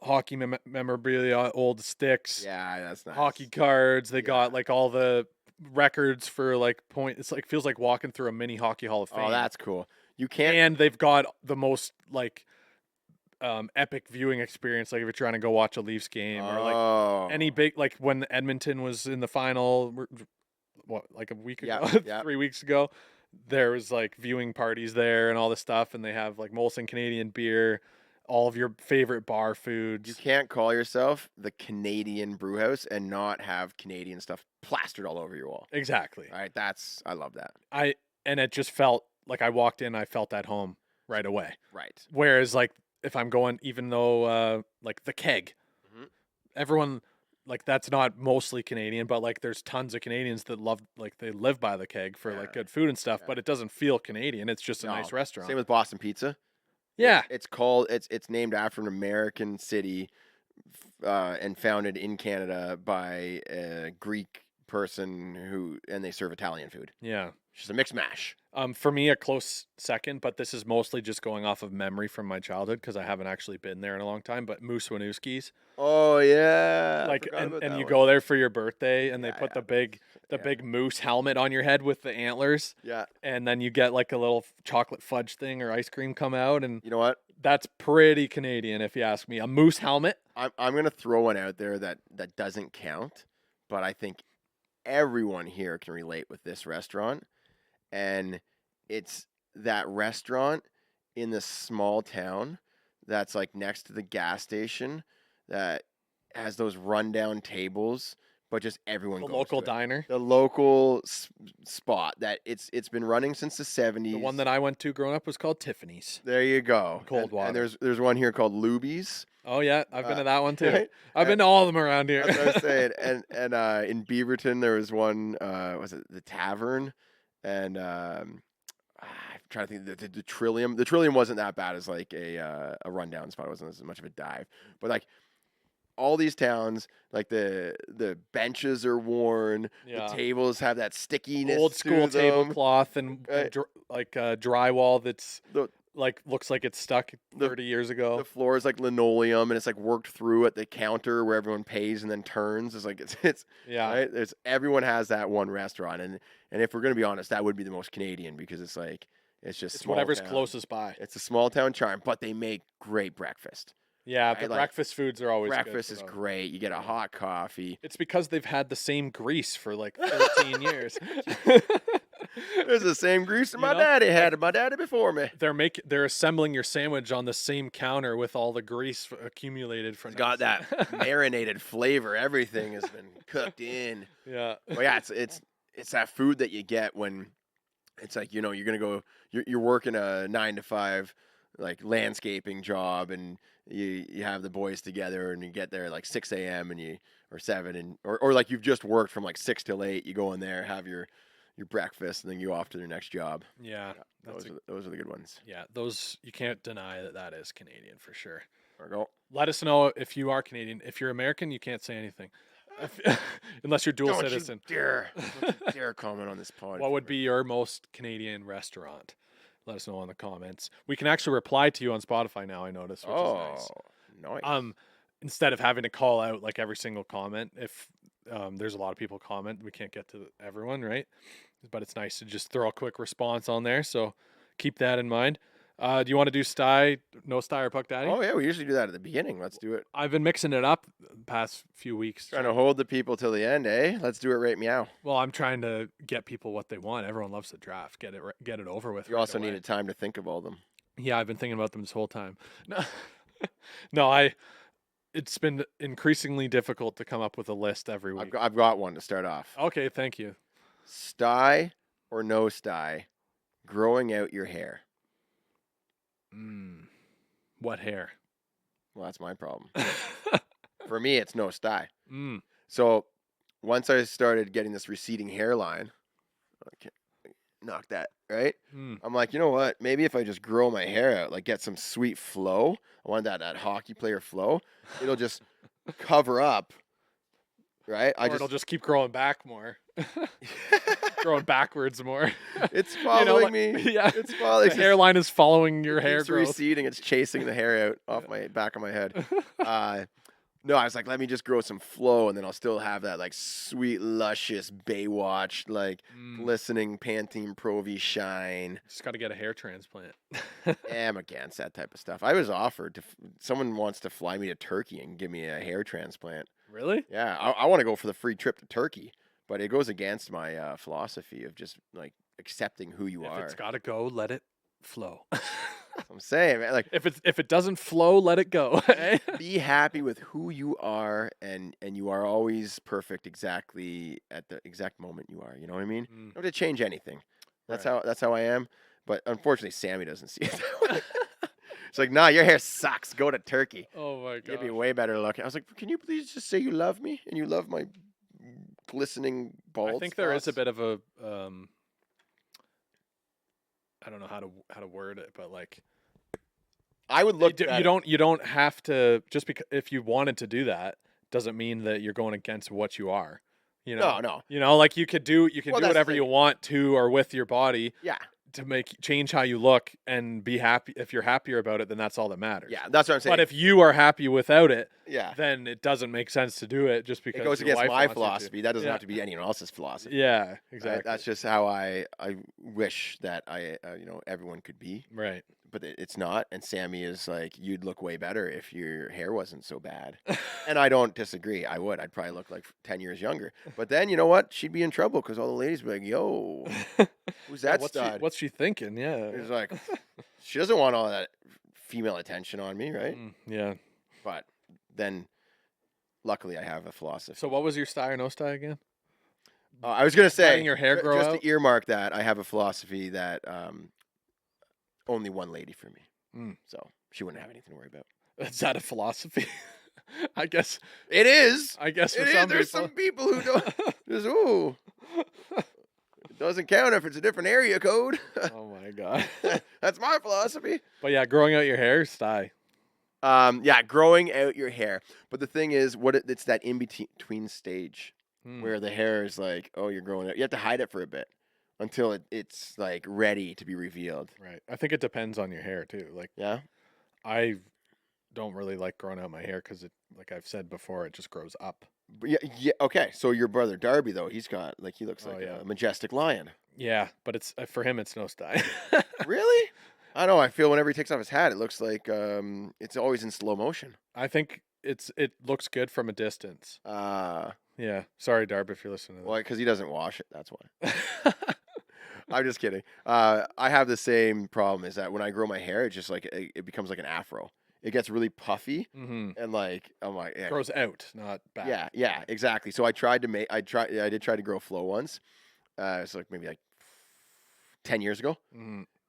hockey memorabilia, old sticks, Yeah, that's nice. hockey cards. They Yeah. got like all the records for like point. It's like feels like walking through a mini hockey hall of fame. Oh, that's cool. You can't. And they've got the most like epic viewing experience. Like if you're trying to go watch a Leafs game or like any big, like when Edmonton was in the final, what, like a week ago, Yeah. 3 weeks ago, there was like viewing parties there and all this stuff. And they have like Molson Canadian beer, all of your favorite bar foods. You can't call yourself the Canadian Brew House and not have Canadian stuff plastered all over your wall. Exactly. All right, I love that. And it just felt like I walked in, I felt at home right away. Right. Whereas like if I'm going, even though like the Keg, everyone, like that's not mostly Canadian, but like there's tons of Canadians that love, like they live by the Keg for like good food and stuff, but it doesn't feel Canadian. It's just a nice restaurant. Same with Boston Pizza. Yeah. It's named after an American city and founded in Canada by a Greek person and they serve Italian food. Yeah. It's just a mixed mash. For me, a close second, but this is mostly just going off of memory from my childhood because I haven't actually been there in a long time. But Moose Winooski's, Oh yeah, like, and you go there for your birthday, and they put the big moose helmet on your head with the antlers. Yeah, and then you get like a little chocolate fudge thing or ice cream come out, and you know what? That's pretty Canadian, if you ask me. A moose helmet. I'm gonna throw one out there that doesn't count, but I think everyone here can relate with this restaurant. And it's that restaurant in this small town that's like next to the gas station that has those rundown tables, but just everyone The goes local to it. diner. The local spot that it's been running since the 70s. The one that I went to growing up was called Tiffany's. There you go. Cold water. And there's one here called Luby's. Oh yeah, I've been to that one too. Right? I've been to all of them around here. That's what I was saying. And in Beaverton there was one. Was it the Tavern? And I'm trying to think. The Trillium. The Trillium wasn't that bad as like a rundown spot. It wasn't as much of a dive. But like all these towns, like the benches are worn. Yeah. The tables have that stickiness. Old school to them. tablecloth and drywall that's like looks like it's stuck 30 years ago. The floor is like linoleum and it's like worked through at the counter where everyone pays and then turns. It's like it's yeah. Right? Everyone has that one restaurant, and if we're gonna be honest, that would be the most Canadian because it's like it's whatever's town. closest by. It's a small town charm, but they make great breakfast. Yeah, right? the Like, breakfast foods are always breakfast good, is great. You get a hot coffee. It's because they've had the same grease for like 13 years. It's the same grease that my know? daddy had. My daddy before me. They're assembling your sandwich on the same counter with all the grease accumulated from. It's got that marinated flavor. Everything has been cooked in. Yeah. But yeah, it's that food that you get when it's like, you're gonna go. You're working a 9 to 5 like landscaping job, and you have the boys together, and you get there at like 6 a.m. or 7, or like you've just worked from like 6 till 8. You go in there, have your breakfast, and then you go off to their next job. Yeah. Those are the good ones. Yeah, those you can't deny that is Canadian for sure. Go. Let us know if you are Canadian. If you're American, you can't say anything, unless you're dual citizen. Don't dare comment on this pod. What would be your most Canadian restaurant? Let us know in the comments. We can actually reply to you on Spotify now, I noticed, which is nice. nice. Instead of having to call out like every single comment, if there's a lot of people comment, we can't get to everyone, right? But it's nice to just throw a quick response on there, so keep that in mind. Do you want to do No Sty or Puck Daddy? Oh yeah, we usually do that at the beginning. Let's do it. I've been mixing it up the past few weeks. Trying to hold the people till the end, eh? Let's do it right meow. Well, I'm trying to get people what they want. Everyone loves the draft. Get it over with. You also needed time to think of all of them. Yeah, I've been thinking about them this whole time. No, it's been increasingly difficult to come up with a list every week. I've got one to start off. Okay, thank you. Sty or no sty, growing out your hair. What hair? Well, that's my problem. For me, it's no sty. Mm. So once I started getting this receding hairline, okay, knock that right? Mm. I'm like, you know what? Maybe if I just grow my hair out, like get some sweet flow. I want that hockey player flow. It'll just cover up, right? Or it'll just keep growing back more. Growing backwards more. It's You following know, like, me. yeah. It's following. The hairline is following your It hair keeps growth. receding. It's chasing the hair out off my back of my head. No, I was like, let me just grow some flow, and then I'll still have that like sweet, luscious Baywatch, like glistening Pantene Pro V shine. Just got to get a hair transplant. I'm against that type of stuff. I was offered to. Someone wants to fly me to Turkey and give me a hair transplant. Really? Yeah, I want to go for the free trip to Turkey, but it goes against my philosophy of just like accepting who you If are. it's got to go, let it flow. I'm saying, man, like if it doesn't flow, let it go. be happy with who you are, and you are always perfect exactly at the exact moment you are. You know what I mean? You don't have to change anything. That's how I am. But unfortunately, Sammy doesn't see it that way. It's like, nah, your hair sucks. Go to Turkey. Oh my god. You'd be way better looking. I was like, can you please just say you love me and you love my glistening bald I think there is a spots? bit of a I don't know how to word it, but like I would look at you don't have to, just because if you wanted to do that doesn't mean that you're going against what you are. You know? No. You know, like you can do Well, that's the whatever you thing. want to or with your body Yeah. to change how you look and be happy. If you're happier about it, then that's all that matters. Yeah, that's what I'm saying. But if you are happy without it, yeah, then it doesn't make sense to do it just because it goes your against wife my wants you to. philosophy. That doesn't Yeah. have to be anyone else's philosophy. Yeah, Right? exactly. That's just how I wish that everyone could be. Right. But it's not. And Sammy is like, you'd look way better if your hair wasn't so bad. And I don't disagree. I would. I'd probably look like 10 years younger. But then, you know what? She'd be in trouble because all the ladies would be like, yo, who's that stud? What's she thinking? Yeah. It's like, she doesn't want all that female attention on me, right? Yeah. But then, luckily, I have a philosophy. So what was your Sty or No Sty again? I was going to say, Letting your hair grow just out? to earmark that, I have a philosophy that only one lady for me. So she wouldn't have anything to worry about. Is that a philosophy? I guess it is. I guess for It is. some There's people. some people who don't. Just ooh. It doesn't count if it's a different area code. Oh my god. That's my philosophy. But yeah, growing out your hair, Sty. Yeah, growing out your hair. But the thing is, it's that in between stage where the hair is like, oh, you're growing out. You have to hide it for a bit until it's like ready to be revealed. Right. I think it depends on your hair too. Like, Yeah. I don't really like growing out my hair because it, like I've said before, it just grows up. But yeah. Okay. So your brother Darby, though, he looks like yeah. a majestic lion. Yeah, but it's for him, it's No Sty. Really? I don't know. I feel whenever he takes off his hat, it looks like it's always in slow motion. I think it looks good from a distance. Yeah. Sorry, Darb, if you're listening to Well, because he doesn't wash it. That's why. I'm just kidding. I have the same problem. Is that when I grow my hair, it just like it becomes like an afro. It gets really puffy, and like I'm like, yeah, grows out, not back. Yeah, exactly. So I did try to grow flow once. It's like maybe like 10 years ago.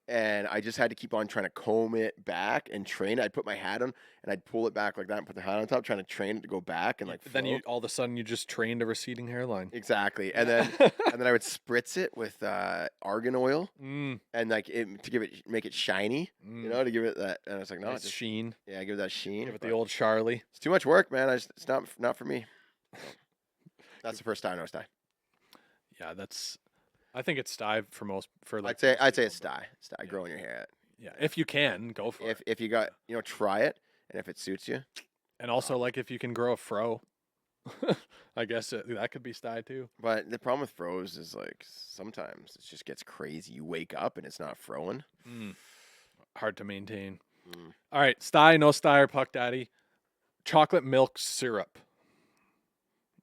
And I just had to keep on trying to comb it back and train it. I'd put my hat on and I'd pull it back like that and put the hat on top, trying to train it to go back and like. Then flow. all of a sudden you just trained a receding hairline. Exactly, and then I would spritz it with argan oil and like make it shiny, to give it that. And I was like, no, Nice sheen. Yeah, give it that sheen. Give it the old Charlie. It's too much work, man. It's not for me. That's the first time No Sty. Yeah, I think it's Sty for like. I'd say it's Sty. Sty, growing your hair out. Yeah, if you can, go for it. If you got try it, and if it suits you. And also, like, if you can grow a fro, I guess that could be Sty too. But the problem with fros is like sometimes it just gets crazy. You wake up and it's not froing. Hard to maintain. All right, Sty, No Sty, or Puck Daddy. Chocolate milk syrup.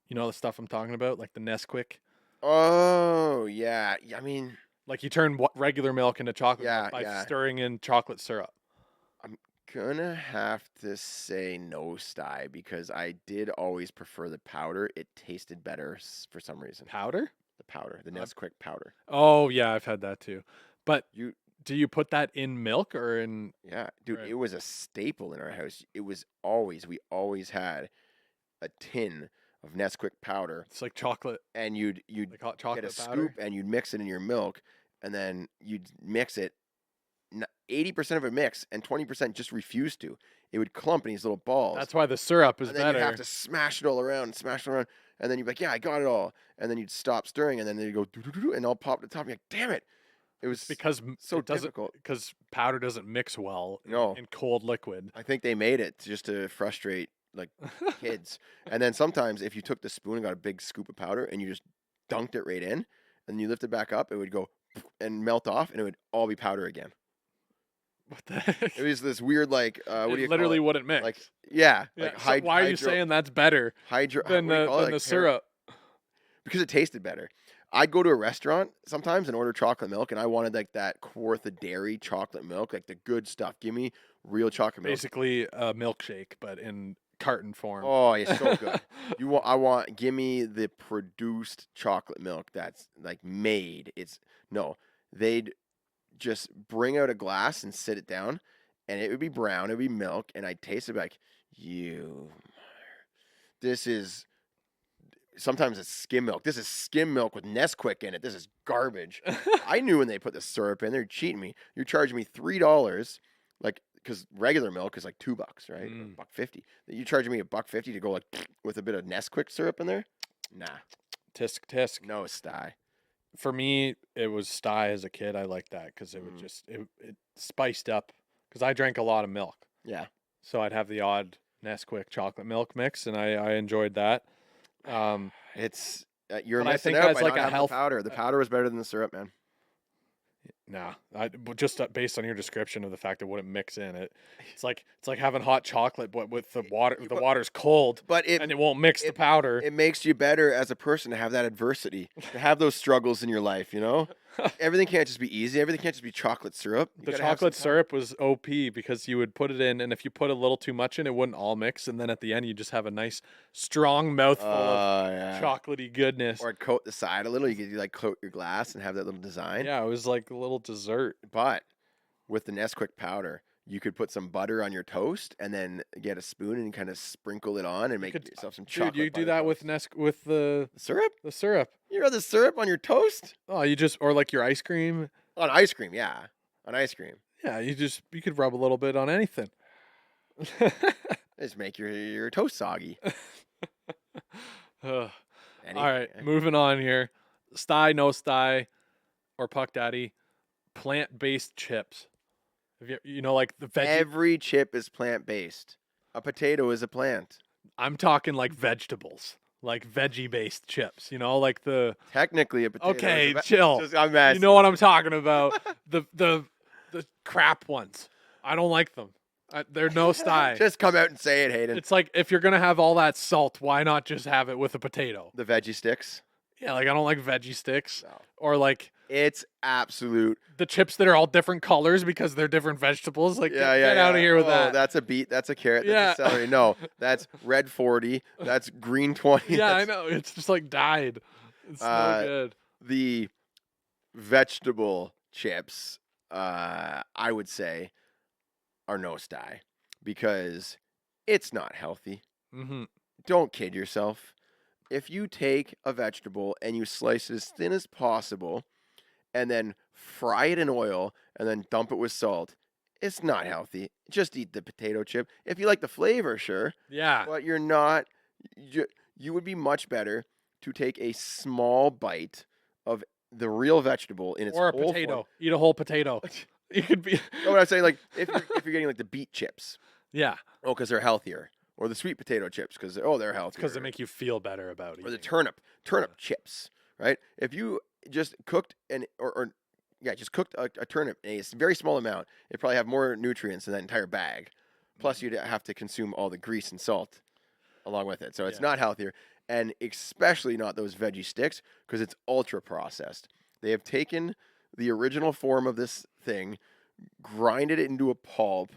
You know the stuff I'm talking about, like the Nesquik. Oh yeah, I mean, like you turn regular milk into chocolate milk by yeah. stirring in chocolate syrup. I'm gonna have to say No Sty because I did always prefer the powder. It tasted better for some reason. Powder? The powder, the Nesquik powder. Oh yeah, I've had that too. But do you put that in milk or in? Yeah, dude, right. It was a staple in our house. We always had a tin of Nesquik powder. It's like chocolate. And you'd chocolate get a powder? scoop and you'd mix it in your milk. and then you'd mix it. 80% of it mix, and 20% just refused to. It would clump in these little balls. That's why the syrup is and then better. you'd have to smash it all around, and then you'd be like, yeah, I got it all. And then you'd stop stirring, and then they'd go, doo-doo-doo-doo, and all pop to the top. You're like, damn it. It was because so it doesn't, difficult. because powder doesn't mix well No. in cold liquid. I think they made it just to frustrate like kids. And then sometimes if you took the spoon and got a big scoop of powder and you just dunked it right in, and you lift it back up, it would go and melt off, and it would all be powder again. What the heck? It was this weird what do you literally call it? wouldn't mix. Like yeah. Yeah, Like so why are you saying that's better than the syrup? Because it tasted better. I'd go to a restaurant sometimes and order chocolate milk, and I wanted like that Kawartha Dairy chocolate milk, like the good stuff. Give me real chocolate milk. Basically a milkshake, but in carton form. Oh, it's so good. Give me the produced chocolate milk that's like made. They'd just bring out a glass and sit it down, and it would be brown, it would be milk, and I'd taste it like, this is, sometimes it's skim milk. This is skim milk with Nesquik in it. This is garbage. I knew when they put the syrup in, they're cheating me. You're charging me $3, like, because regular milk is like $2, right? $1.50. You charging me $1.50 to go like with a bit of Nesquik syrup in there? Nah. Tisk. No Sty. For me, it was Sty as a kid. I liked that because it would just it spiced up. Because I drank a lot of milk. Yeah. So I'd have the odd Nesquik chocolate milk mix, and I enjoyed that. It's you're But I missing think out as by like not a having health- the powder. The powder was better than the syrup, man. Nah, just based on your description of the fact it wouldn't mix in it, it's like having hot chocolate, but with the water. The water's cold, But and it won't mix the powder. It makes you better as a person to have that adversity, to have those struggles in your life. You know, everything can't just be easy. Everything can't just be chocolate syrup. You The gotta have chocolate some syrup was OP because you would put it in, and if you put a little too much in, it wouldn't all mix, and then at the end you just have a nice strong mouthful of yeah. chocolatey goodness. Or coat the side a little. You could like coat your glass and have that little design. Yeah, it was like a little dessert. But with the Nesquik powder, you could put some butter on your toast and then get a spoon and kind of sprinkle it on and make yourself some chocolate. Dude, you do butter that with toast. with the Syrup? syrup. You know the syrup on your toast? Oh, you just or like your ice cream. On ice cream, yeah. On ice cream. Yeah, you could rub a little bit on anything. Just make your toast soggy. All right, moving on here. Sty, No Sty, or Puck Daddy, plant-based chips. Have you know, like the veggie. Every chip is plant-based. A potato is a plant. I'm talking like vegetables, like veggie-based chips. You know, like the. Technically, a potato. Okay, is a chill. I'm messing. You know what I'm talking about? the crap ones. I don't like them. They're No Sty. Just come out and say it, Hayden. It's like if you're gonna have all that salt, why not just have it with a potato? The veggie sticks. Yeah, like I don't like veggie sticks No. or like It's absolute. the chips that are all different colors because they're different vegetables. Like Yeah, get out of here with that. That's a beet. That's a carrot. Yeah. That's a celery. No, that's red 40. That's green 20. Yeah, I that's, know. It's just like dyed. It's no good. The vegetable chips, I would say, are No Sty because it's not healthy. Mm-hmm. Don't kid yourself. If you take a vegetable and you slice it as thin as possible and then fry it in oil and then dump it with salt, it's not healthy. Just eat the potato chip. If you like the flavor, sure. Yeah. But you're not. You would be much better to take a small bite of the real vegetable in its Or a whole potato. form. Eat a whole potato. You could be. No, what I'm saying, like if you're getting like the beet chips, Yeah. oh, because they're healthier, or the sweet potato chips, because they're healthier, Because they make you feel better about it. or the turnip chips, right? If you just cooked just cooked a turnip in a very small amount, it'd probably have more nutrients in that entire bag. Plus, you'd have to consume all the grease and salt along with it, so it's not healthier, and especially not those veggie sticks because it's ultra processed. They have taken the original form of this thing, grinded it into a pulp,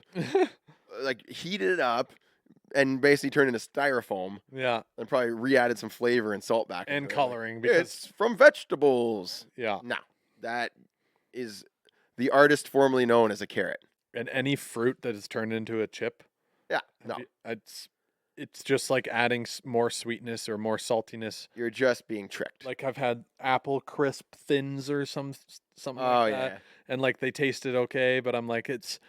like heated it up, and basically turned into styrofoam. Yeah. And probably re-added some flavor and salt back. And into it. coloring Like, because it's from vegetables. yeah. No, that is the artist formerly known as a carrot. And any fruit that is turned into a chip. Yeah, no. it's just like adding more sweetness or more saltiness. You're just being tricked. Like I've had apple crisp thins or something oh like yeah. that, and like they tasted okay, but I'm like it's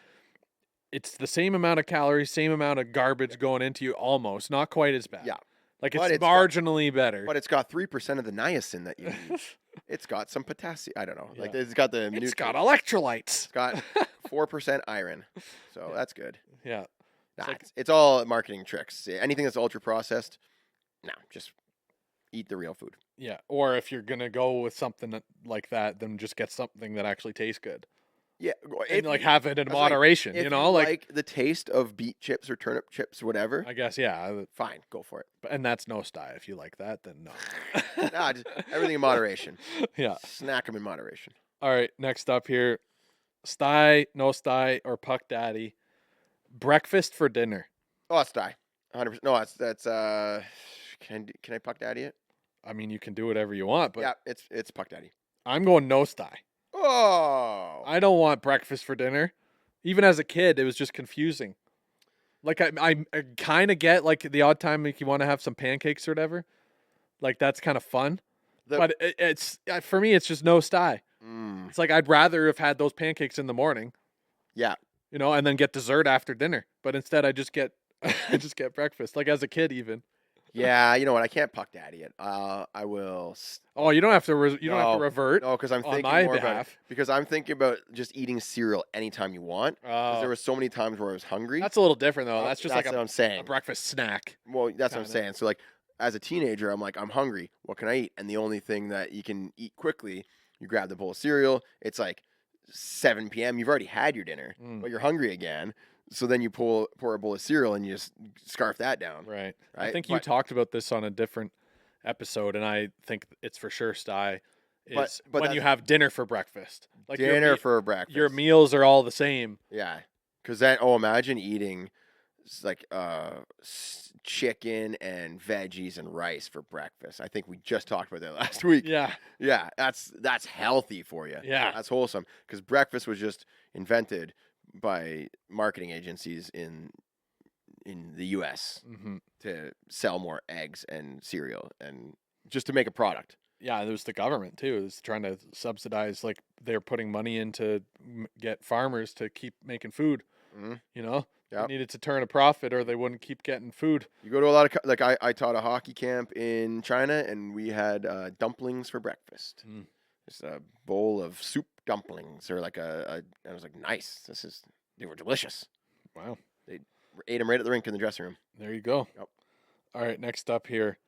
the same amount of calories, same amount of garbage going into you, almost not quite as bad. Yeah. Like But it's it's got- marginally better. But it's got 3% of the niacin that you need. It's got some potassium. I don't know. Like Yeah. it's got the. It's got nutrients. electrolytes. It's got 4% iron. So that's good. Yeah. Nah, like- it's all marketing tricks. Anything that's ultra processed, no, just eat the real food. Yeah. Or if you're gonna go with something like that, then just get something that actually tastes good. Yeah, And like have it in that's like, moderation, if you know, like the taste of beet chips or turnip chips, whatever. I guess, yeah. Fine, go for it. And that's No Sty. If you like that, then no. Nah, just everything in moderation. Yeah. Snack them in moderation. All right. Next up here, Sty, No Sty, or Puck Daddy. Breakfast for dinner. Oh, it's die. 100%. No, that's can I Puck Daddy it? I mean, you can do whatever you want, but Yeah, it's Puck Daddy. I'm going No Sty. Oh, I don't want breakfast for dinner. Even as a kid, it was just confusing. Like I kind of get like the odd time like you want to have some pancakes or whatever. Like that's kind of fun. But it's for me, it's just No Sty. Mm, It's like I'd rather have had those pancakes in the morning, yeah. you know, and then get dessert after dinner. But instead, I just get breakfast. Like as a kid, even. Yeah, you know what? I can't Puck Daddy it. I will. Oh, you don't have to. You don't have to No, revert. No, because I'm on thinking my more about behalf. because I'm thinking about just eating cereal anytime you want. 'Cause there Oh, were so many times where I was hungry. that's a little different though. That's just That's like what I'm saying. a breakfast snack. Well, that's what I'm kinda. saying. So like as a teenager, I'm like, I'm hungry. What can I eat? And the only thing that you can eat quickly, you grab the bowl of cereal. It's like 7 p.m. You've already had your dinner, Mm. but you're hungry again. So then you pour a bowl of cereal and you just scarf that down. Right. I Right? think you But- talked about this on a different episode, and I think it's for sure Sty is but when you that's- have dinner for breakfast. Like your Dinner me- for breakfast. your meals are all the same. Yeah. Because then, imagine eating like chicken and veggies and rice for breakfast. I think we just talked about that last week. Yeah. Yeah, that's healthy for you. Yeah. That's wholesome. Because breakfast was just invented by marketing agencies in the U.S. Hmm. to sell more eggs and cereal and just to make a product. Yeah, it was the government too. It was trying to subsidize, like they're putting money in to get farmers to keep making food. Mhm. You know, Yep. they needed to turn a profit, or they wouldn't keep getting food. You go to a lot of like I taught a hockey camp in China and we had dumplings for breakfast. Mm. Just a bowl of soup dumplings or like I was like, nice. They were delicious. Wow, Ate them right at the rink in the dressing room. there you go. Yep. All right, next up here,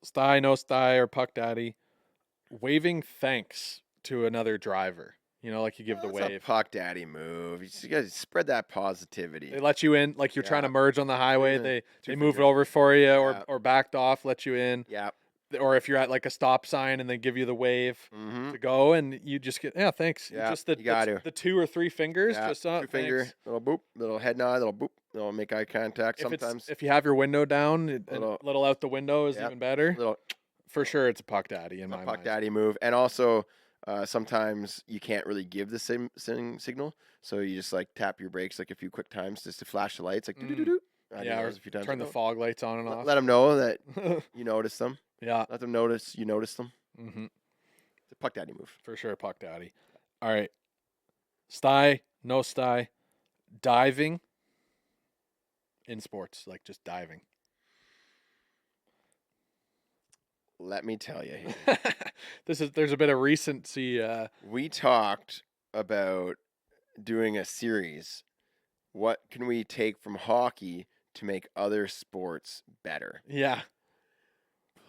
Sty, No Sty, or Puck Daddy, waving thanks to another driver. You know, like you give the That's wave. a Puck Daddy move. You just gotta spread that positivity. They let you in, like you're trying to Yeah. merge on the highway. Yeah. They Two move it finger. over for you, Yeah. or backed off, let you in. Yeah. Or if you're at like a stop sign and they give you the wave Mm-hmm. to go, and you just get thanks. Yeah, Just you gotta. the 2 or 3 fingers, Yeah. just Two finger, thanks. little boop, little head nod, little boop. They'll make eye contact If sometimes. if you have your window down, a Little- little out the window is Yep. even better. Little For sure, it's a Puck Daddy in a my Puck mind. Daddy move, and also sometimes you can't really give the same signal, so you just like tap your brakes like a few quick times just to flash the lights, like Mm. doo-doo-doo-doo. I did Yeah, or those a few times turn the ago. fog lights on and off. Let them know that you notice them. Yeah. Let them notice you notice them. Hmm. It's a Puck Daddy move. For sure, Puck Daddy. All right. Sty, No Sty, diving in sports, like just diving. Let me tell you, here. There's a bit of recency. We talked about doing a series. What can we take from hockey to make other sports better? Yeah.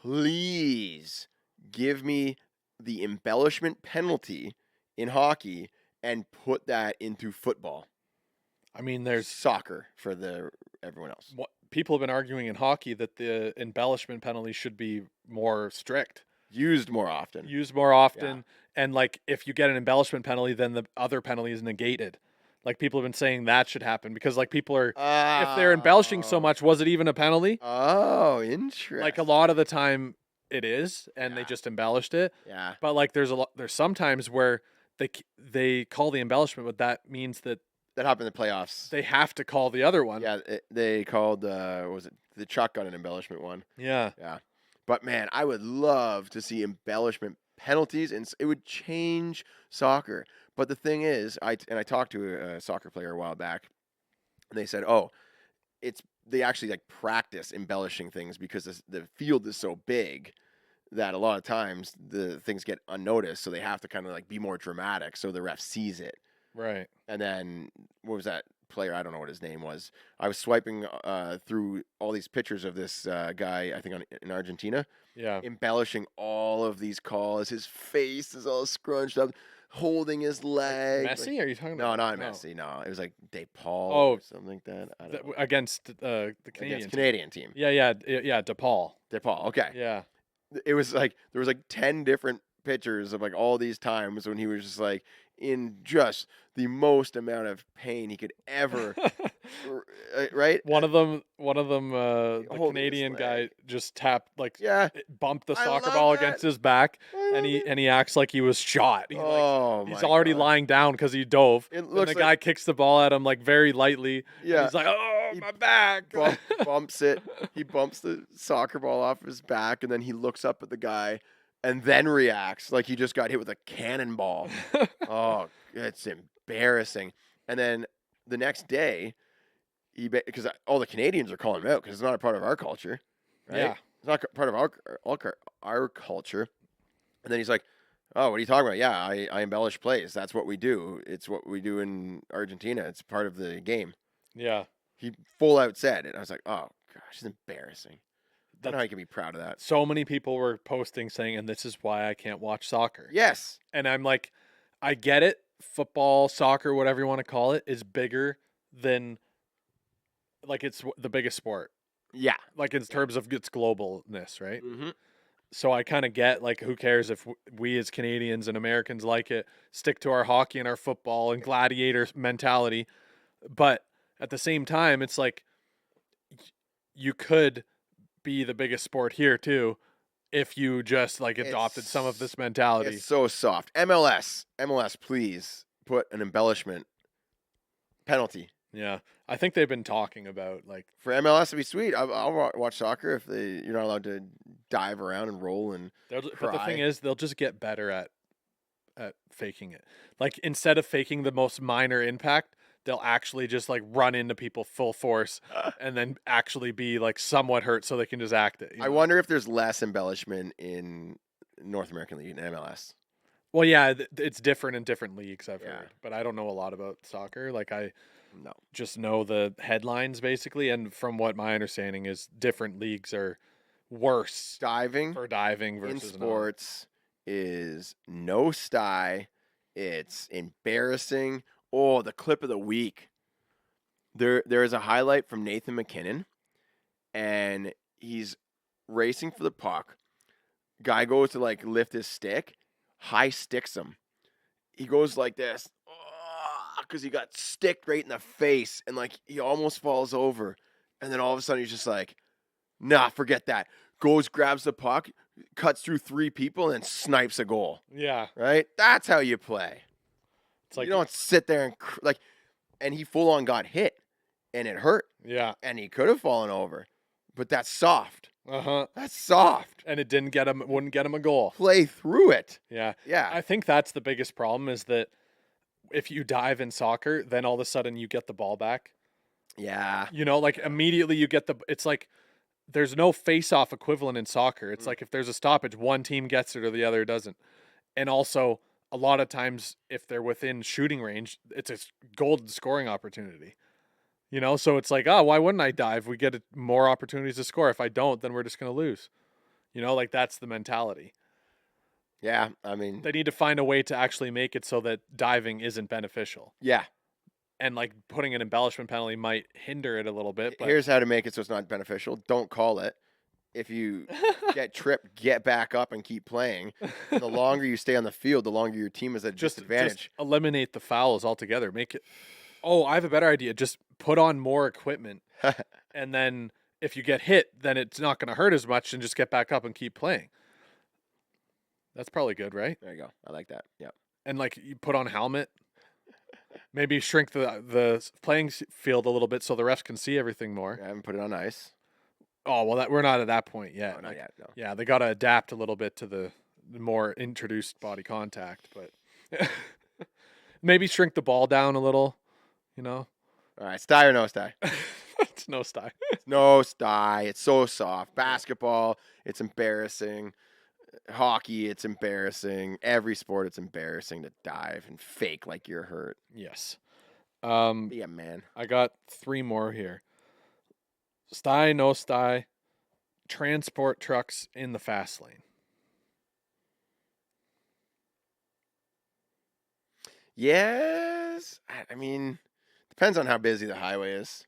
Please give me the embellishment penalty in hockey and put that into football. I mean, there's Soccer for everyone else. what people have been arguing in hockey that the embellishment penalty should be more strict, Used more often. used more often, and like if you get an embellishment penalty, then the other penalty is negated. Like people have been saying that should happen because like people are if they're embellishing so much, was it even a penalty? Oh, interesting. Like a lot of the time it is, and they Yeah. just embellished it. Yeah. But like there's some times where they call the embellishment, but that means that that happened in the playoffs. They have to call the other one. Yeah, they called what was it the shotgun and embellishment one? Yeah. Yeah, but man, I would love to see embellishment penalties, and it would change soccer. But the thing is, I talked to a soccer player a while back, and they said, "Oh, they actually like practice embellishing things because the field is so big that a lot of times the things get unnoticed, so they have to kind of like be more dramatic so the ref sees it." Right. And then what was that player? I don't know what his name was. I was swiping through all these pictures of this guy, I think in Argentina, Yeah. embellishing all of these calls. His face is all scrunched up, holding his leg. Messi? Are you talking No, about? not Messi. No, it was like De Paul Oh, or something like that. I don't know. Against the Canadian Against team. Canadian team. Yeah, DePaul. De Paul. Okay. Yeah. It was like there was like 10 different pictures of like all these times when he was just like in just the most amount of pain he could ever right. One of them, the Holding his Canadian guy leg. just tapped Yeah, bumped the I soccer love ball that. against his back, I and love he acts like he was shot. He's my already God. lying down because he dove. It And looks the like guy kicks the ball at him like very lightly. And yeah. he's like, "Oh, He my back!" Bumps it. He bumps the soccer ball off his back, and then he looks up at the guy, and then reacts like he just got hit with a cannonball. Oh, it's embarrassing. And then the next day, because all the Canadians are calling him out because it's not a part of our culture, right? Yeah. It's not part of our culture. And then he's like, "Oh, what are you talking about? Yeah, I embellish plays. That's what we do. It's what we do in Argentina. It's part of the game." Yeah. He full out said it. I was like, "Oh gosh, it's embarrassing." I don't know how That's, you can be proud of that. so many people were posting saying, and this is why I can't watch soccer. Yes. And I'm like, I get it. Football, soccer, whatever you want to call it, is bigger than, like, it's the biggest sport. Yeah. Like, in terms of its globalness, right? Mm-hmm. So I kind of get, like, who cares if we as Canadians and Americans like it, stick to our hockey and our football and gladiator mentality. But at the same time, it's like, you could be the biggest sport here too if you just like adopted some of this mentality. It's so soft. MLS, please put an embellishment penalty. Yeah, I think they've been talking about like For MLS to be sweet. I'll watch soccer if you're not allowed to dive around and roll and but the cry. thing is, they'll just get better at faking it. Like, instead of faking the most minor impact, they'll actually just like run into people full force and then actually be like somewhat hurt so they can just act it. I wonder if there's less embellishment in North American League and MLS. Well, yeah, it's different in different leagues, I've Yeah. heard, but I don't know a lot about soccer. Like, I No. just know the headlines basically, and from what my understanding is, different leagues are worse Diving for diving in versus not. sports is No Sty. It's embarrassing. Oh, the clip of the week. There is a highlight from Nathan McKinnon, and he's racing for the puck. Guy goes to like lift his stick, high sticks him. He goes like this, because he got sticked right in the face, and like he almost falls over. And then all of a sudden he's just like, "Nah, forget that." Goes, grabs the puck, cuts through 3 people, and then snipes a goal. Yeah, Right? That's how you play. it's like You don't sit there and and he full on got hit, and it hurt, yeah, and he could have fallen over, but that's soft. uh-huh. That's soft. And it wouldn't get him a goal. Play through it. Yeah, Yeah. I think that's the biggest problem, is that if you dive in soccer, then all of a sudden you get the ball back. Yeah. You know, like immediately you get it's like there's no face-off equivalent in soccer. It's like if there's a stoppage, one team gets it or the other doesn't. And also, a lot of times, if they're within shooting range, it's a golden scoring opportunity. You know, so it's like, oh, why wouldn't I dive? We get more opportunities to score. If I don't, then we're just going to lose. You know, like, that's the mentality. Yeah. I mean, They need to find a way to actually make it so that diving isn't beneficial. yeah. And like putting an embellishment penalty might hinder it a little bit. But Here's how to make it so it's not beneficial. Don't call it. If you get tripped, get back up and keep playing. And the longer you stay on the field, the longer your team is at a just disadvantage. eliminate the fouls altogether. Make it. Oh, I have a better idea. Just put on more equipment, and then if you get hit, then it's not going to hurt as much, and just get back up and keep playing. That's probably good, right? There you go. I like that. Yeah. And like, you put on helmet. Maybe shrink the playing field a little bit so the refs can see everything more. I haven't put it on ice. Oh well, we're not at that point yet. No, not Like, yet. No. yeah, they got to adapt a little bit to the more introduced body contact, but maybe shrink the ball down a little. You know, All right, Sty or No Sty? it's no style. No Sty. It's so soft. Basketball, it's embarrassing. Hockey, it's embarrassing. Every sport, it's embarrassing to dive and fake like you're hurt. Yes. Be a man. I got 3 more here. Sty, no sty, transport trucks in the fast lane. Yes. I mean, depends on how busy the highway is.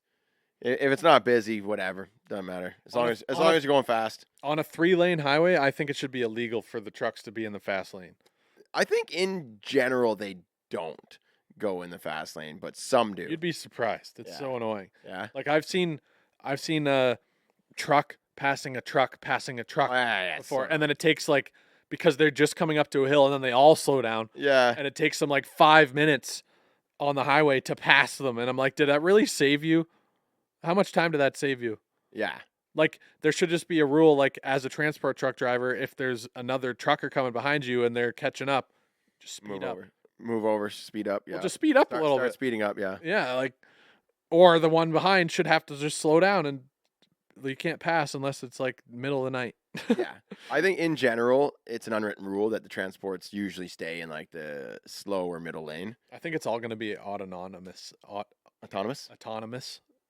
If it's not busy, whatever, doesn't matter. As long as you're going fast. On a 3-lane highway, I think it should be illegal for the trucks to be in the fast lane. I think in general they don't go in the fast lane, but some do. You'd be surprised. It's so annoying. Yeah. Like I've seen a truck passing a truck before, and then it takes like, because they're just coming up to a hill and then they all slow down. Yeah. And it takes them like 5 minutes on the highway to pass them. And I'm like, did that really save you? How much time did that save you? Yeah. Like, there should just be a rule, like, as a transport truck driver, if there's another trucker coming behind you and they're catching up, just speed up. Move over, speed up. Yeah. Well, just speed up a little Start bit. speeding up, yeah. Yeah, like, or the one behind should have to just slow down, and you can't pass unless it's like middle of the night. Yeah. I think in general, it's an unwritten rule that the transports usually stay in like the slow or middle lane. I think it's all going to be autonomous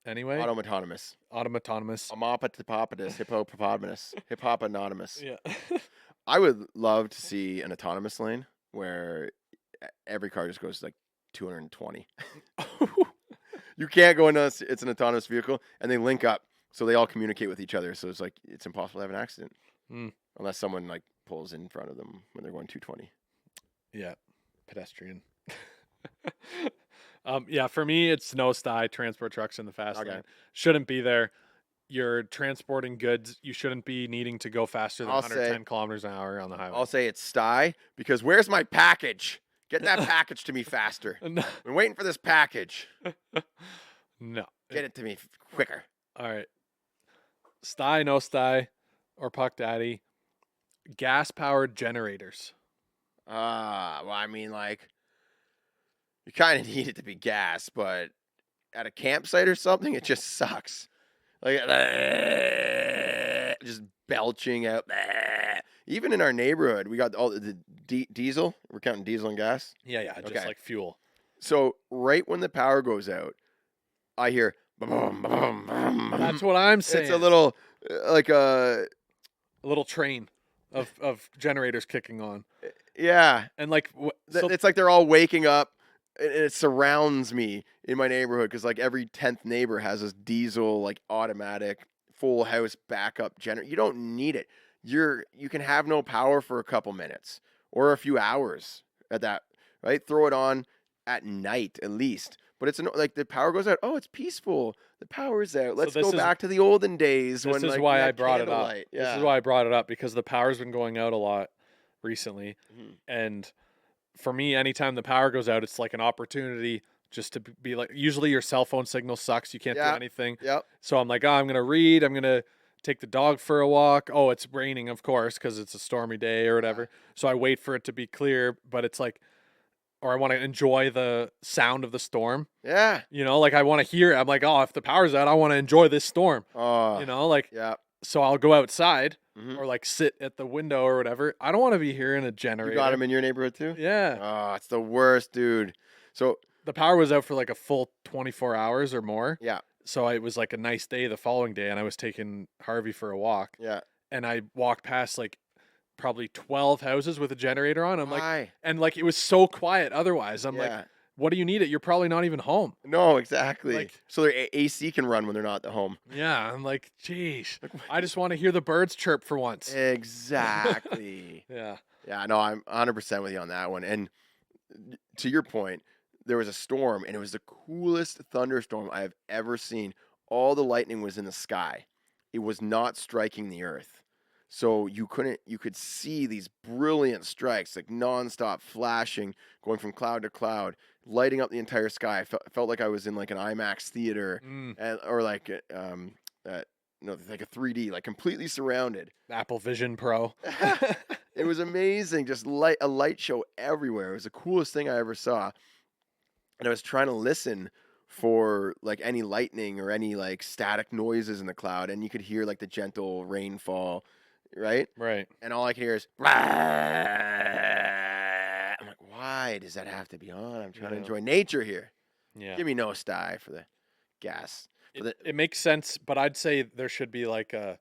anyway. Autonomous. Autonomous. Amopatopotamus, hippopotamus, hippopotamus. Yeah. I would love to see an autonomous lane where every car just goes like 220. You can't go into it's an autonomous vehicle, and they link up, so they all communicate with each other. So it's like it's impossible to have an accident unless someone like pulls in front of them when they're going 220. Yeah, pedestrian. Yeah, for me, it's no sty transport trucks in the fast lane. Shouldn't be there. You're transporting goods. You shouldn't be needing to go faster than 110 kilometers an hour on the highway. I'll say it's sty because where's my package? Get that package to me faster. No. I'm waiting for this package. No. Get it to me quicker. All right. Sty, no sty, or puck daddy. Gas-powered generators. Well, I mean, like, you kind of need it to be gas, but at a campsite or something, it just sucks. Like, just belching out. Even in our neighborhood, we got all the diesel. We're counting diesel and gas. Yeah, just like fuel. So right when the power goes out, I hear boom, boom, boom. That's what I'm saying. It's a little like a little train of generators kicking on. Yeah, and like it's like they're all waking up. And it surrounds me in my neighborhood because like every 10th neighbor has this diesel like automatic full house backup generator. You don't need it. You can have no power for a couple minutes or a few hours at that, right? Throw it on at night at least. But it's like the power goes out. Oh, it's peaceful. The power's out. Let's go back to the olden days. This is why I brought it up. Yeah. This is why I brought it up because the power's been going out a lot recently, and for me, anytime the power goes out, it's like an opportunity just to be like, usually your cell phone signal sucks. You can't do anything. Yep. So I'm like, I'm going to read. I'm going to take the dog for a walk. Oh, it's raining, of course, because it's a stormy day or whatever. So I wait for it to be clear, but it's like, or I want to enjoy the sound of the storm. Yeah. You know, like I want to hear it. I'm like, oh, if the power's out, I want to enjoy this storm. Oh. You know, like, yeah. So I'll go outside or like sit at the window or whatever. I don't want to be hearing a generator. You got them in your neighborhood too? Yeah. Oh, it's the worst, dude. So the power was out for like a full 24 hours or more. Yeah. So it was like a nice day the following day, and I was taking Harvey for a walk. Yeah. And I walked past like probably 12 houses with a generator on. I'm like, and like it was so quiet otherwise. I'm like, what do you need it? You're probably not even home. No, exactly. Like, so their AC can run when they're not at home. Yeah, I'm like, geez, I just want to hear the birds chirp for once. Exactly. Yeah. Yeah, no, I'm 100% with you on that one. And to your point, there was a storm, and it was the coolest thunderstorm I have ever seen. All the lightning was in the sky. It was not striking the earth. So you could see these brilliant strikes, like nonstop flashing, going from cloud to cloud, lighting up the entire sky. I felt like I was in like an IMAX theater, or like no, like a 3D, like completely surrounded. Apple Vision Pro. It was amazing, just a light show everywhere. It was the coolest thing I ever saw. And I was trying to listen for like any lightning or any like static noises in the cloud, and you could hear like the gentle rainfall, right? Right. And all I could hear is I'm like, why does that have to be on? I'm trying to enjoy nature here. Yeah. Give me No Sty for the gas. It makes sense, but I'd say there should be like a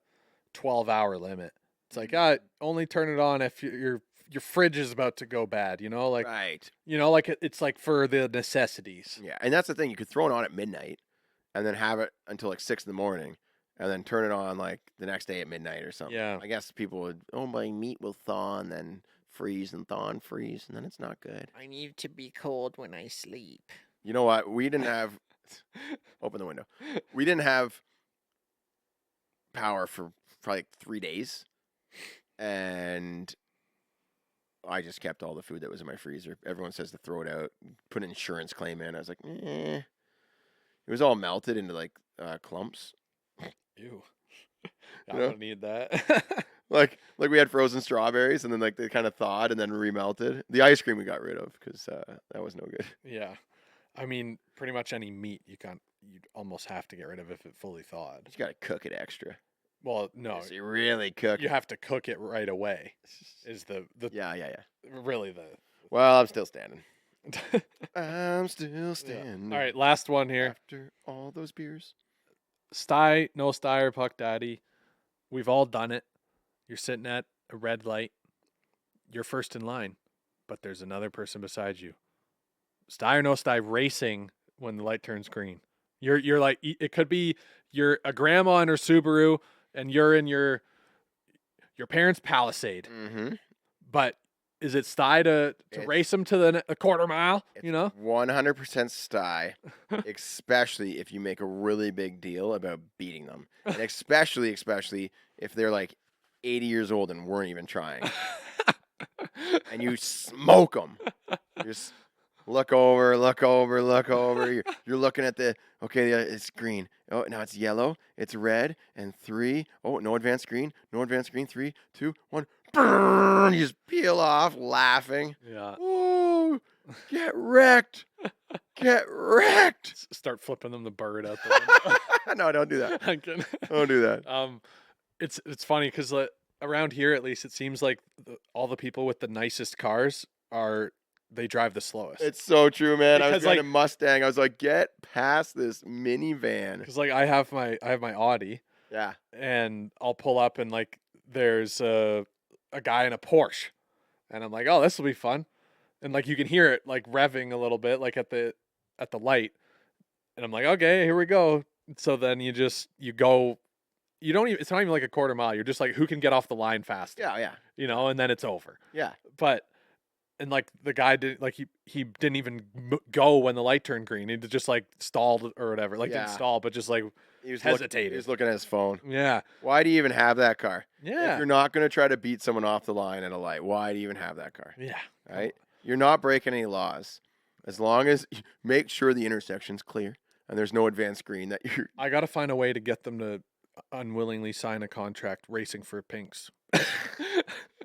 12-hour limit. It's like, only turn it on if your fridge is about to go bad, you know, like, right. you know, like it's like for the necessities. Yeah, and that's the thing. You could throw it on at midnight, and then have it until like 6 a.m, and then turn it on like the next day at midnight or something. Yeah. I guess people would, my meat will thaw and then freeze and thaw and freeze, and then it's not good. I need to be cold when I sleep. You know what? We didn't have. Open the window. We didn't have power for probably like 3 days, and I just kept all the food that was in my freezer. Everyone says to throw it out, put an insurance claim in. I was like, eh. It was all melted into like clumps. Ew. I You know? don't need that. Like we had frozen strawberries, and then like they kind of thawed and then remelted. The ice cream we got rid of because that was no good. Yeah. I mean, pretty much any meat you'd almost have to get rid of if it fully thawed. You got to cook it extra. Well, no, So you really cook you it. have to cook it right away. Is the Yeah. really the Well, I'm still standing. I'm still standing. All right, last one here. After all those beers. Sty, No Sty or Puck Daddy. We've all done it. You're sitting at a red light. You're first in line, but there's another person beside you. Sty or No Sty racing when the light turns green. You're like, it could be you're a grandma in her Subaru and you're in your parents' Palisade. Mm-hmm. But is it Sty to race them to a quarter mile? You know, 100% Sty, especially if you make a really big deal about beating them, and especially if they're like 80 years old and weren't even trying, and you smoke them. Just look over. You're looking at it's green. Oh, now it's yellow. It's red. And 3. Oh, no advanced green. 3, 2, 1. Burn! You just peel off, laughing. yeah. Oh, get wrecked. Start flipping them the bird out the window. No, don't do that. I'm kidding. Don't do that. It's funny because around here, at least, it seems like all the people with the nicest cars they drive the slowest. It's so true, man. I was Because, driving like- a Mustang. I was like, get past this minivan. Because like I have my Audi, Yeah. and I'll pull up and like there's a guy in a Porsche, and I'm like, oh, this will be fun, and like you can hear it like revving a little bit like at the light, and I'm like, okay, here we go. So then you go. You don't even. It's not even like a quarter mile. You're just like, who can get off the line fast? Yeah. You know, and then it's over. Yeah. But and like the guy didn't like he didn't even go when the light turned green. He just like stalled or whatever. Like didn't Yeah. stall, but just like He was hesitated. he was looking at his phone. yeah, Why do you even have that car? If yeah, you're not going to try to beat someone off the line at a light, why do you even have that car? yeah. Right? You're not breaking any laws. As long as you make sure the intersection's clear and there's no advanced green that you're. I got to find a way to get them to unwillingly sign a contract racing for pinks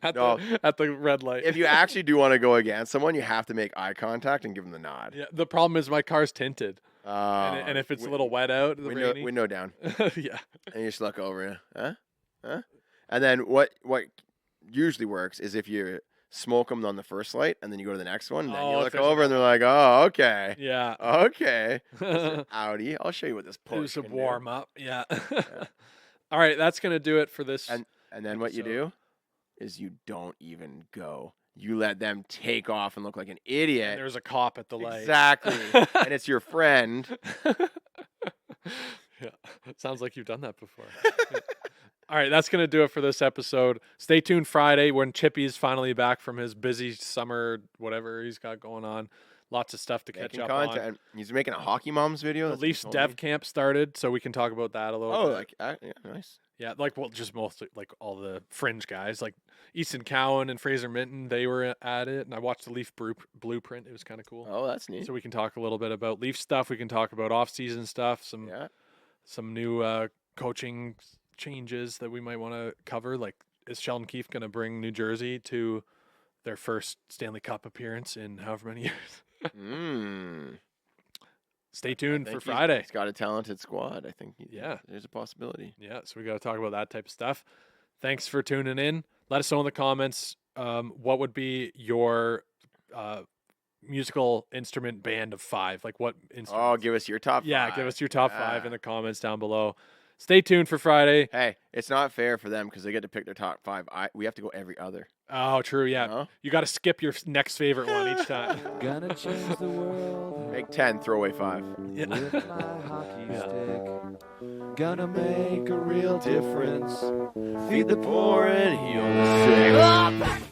at the red light. If you actually do want to go against someone, you have to make eye contact and give them the nod. yeah, the problem is my car's tinted, and if it's a little wet out, window down, yeah, and you just look over, huh? And then what usually works is if you smoke them on the first light, and then you go to the next one, and then you if look there's over, and they're like, "Oh, okay, yeah. okay, Audi, I'll show you what this Porsche Do some can do." warm up, yeah. All right, that's gonna do it for this. And then what you do is you don't even go. You let them take off and look like an idiot. There's a cop at the light. Exactly. And it's your friend. Yeah, sounds like you've done that before. Yeah. All right, that's going to do it for this episode. Stay tuned Friday when Chippy's finally back from his busy summer, whatever he's got going on. Lots of stuff to catch Making up content. He's making a Hockey Moms video. on. That's The Leafs what he told Dev me. Camp started, so we can talk about that a little Oh, bit. like yeah, nice. Yeah, like just mostly like all the fringe guys, like Easton Cowan and Fraser Minton. They were at it, and I watched the Leaf Blueprint. It was kind of cool. Oh, that's neat. So we can talk a little bit about Leaf stuff. We can talk about off-season stuff. Some new coaching changes that we might want to cover. Like, is Sheldon Keefe going to bring New Jersey to their first Stanley Cup appearance in however many years? Stay tuned for Friday. He's got a talented squad. I think there's a possibility. Yeah, so we got to talk about that type of stuff. Thanks for tuning in. Let us know in the comments what would be your musical instrument band of 5. Like what instrument? Oh, give us your top 5. Yeah, give us your top 5 in the comments down below. Stay tuned for Friday. Hey, it's not fair for them because they get to pick their top 5. We have to go every other. Oh, true. Yeah, No? You got to skip your next favorite one each time. Gonna change the world Make 10, throw away 5. Yeah. with my hockey stick. Gonna make a real difference. Feed the poor and heal the sick.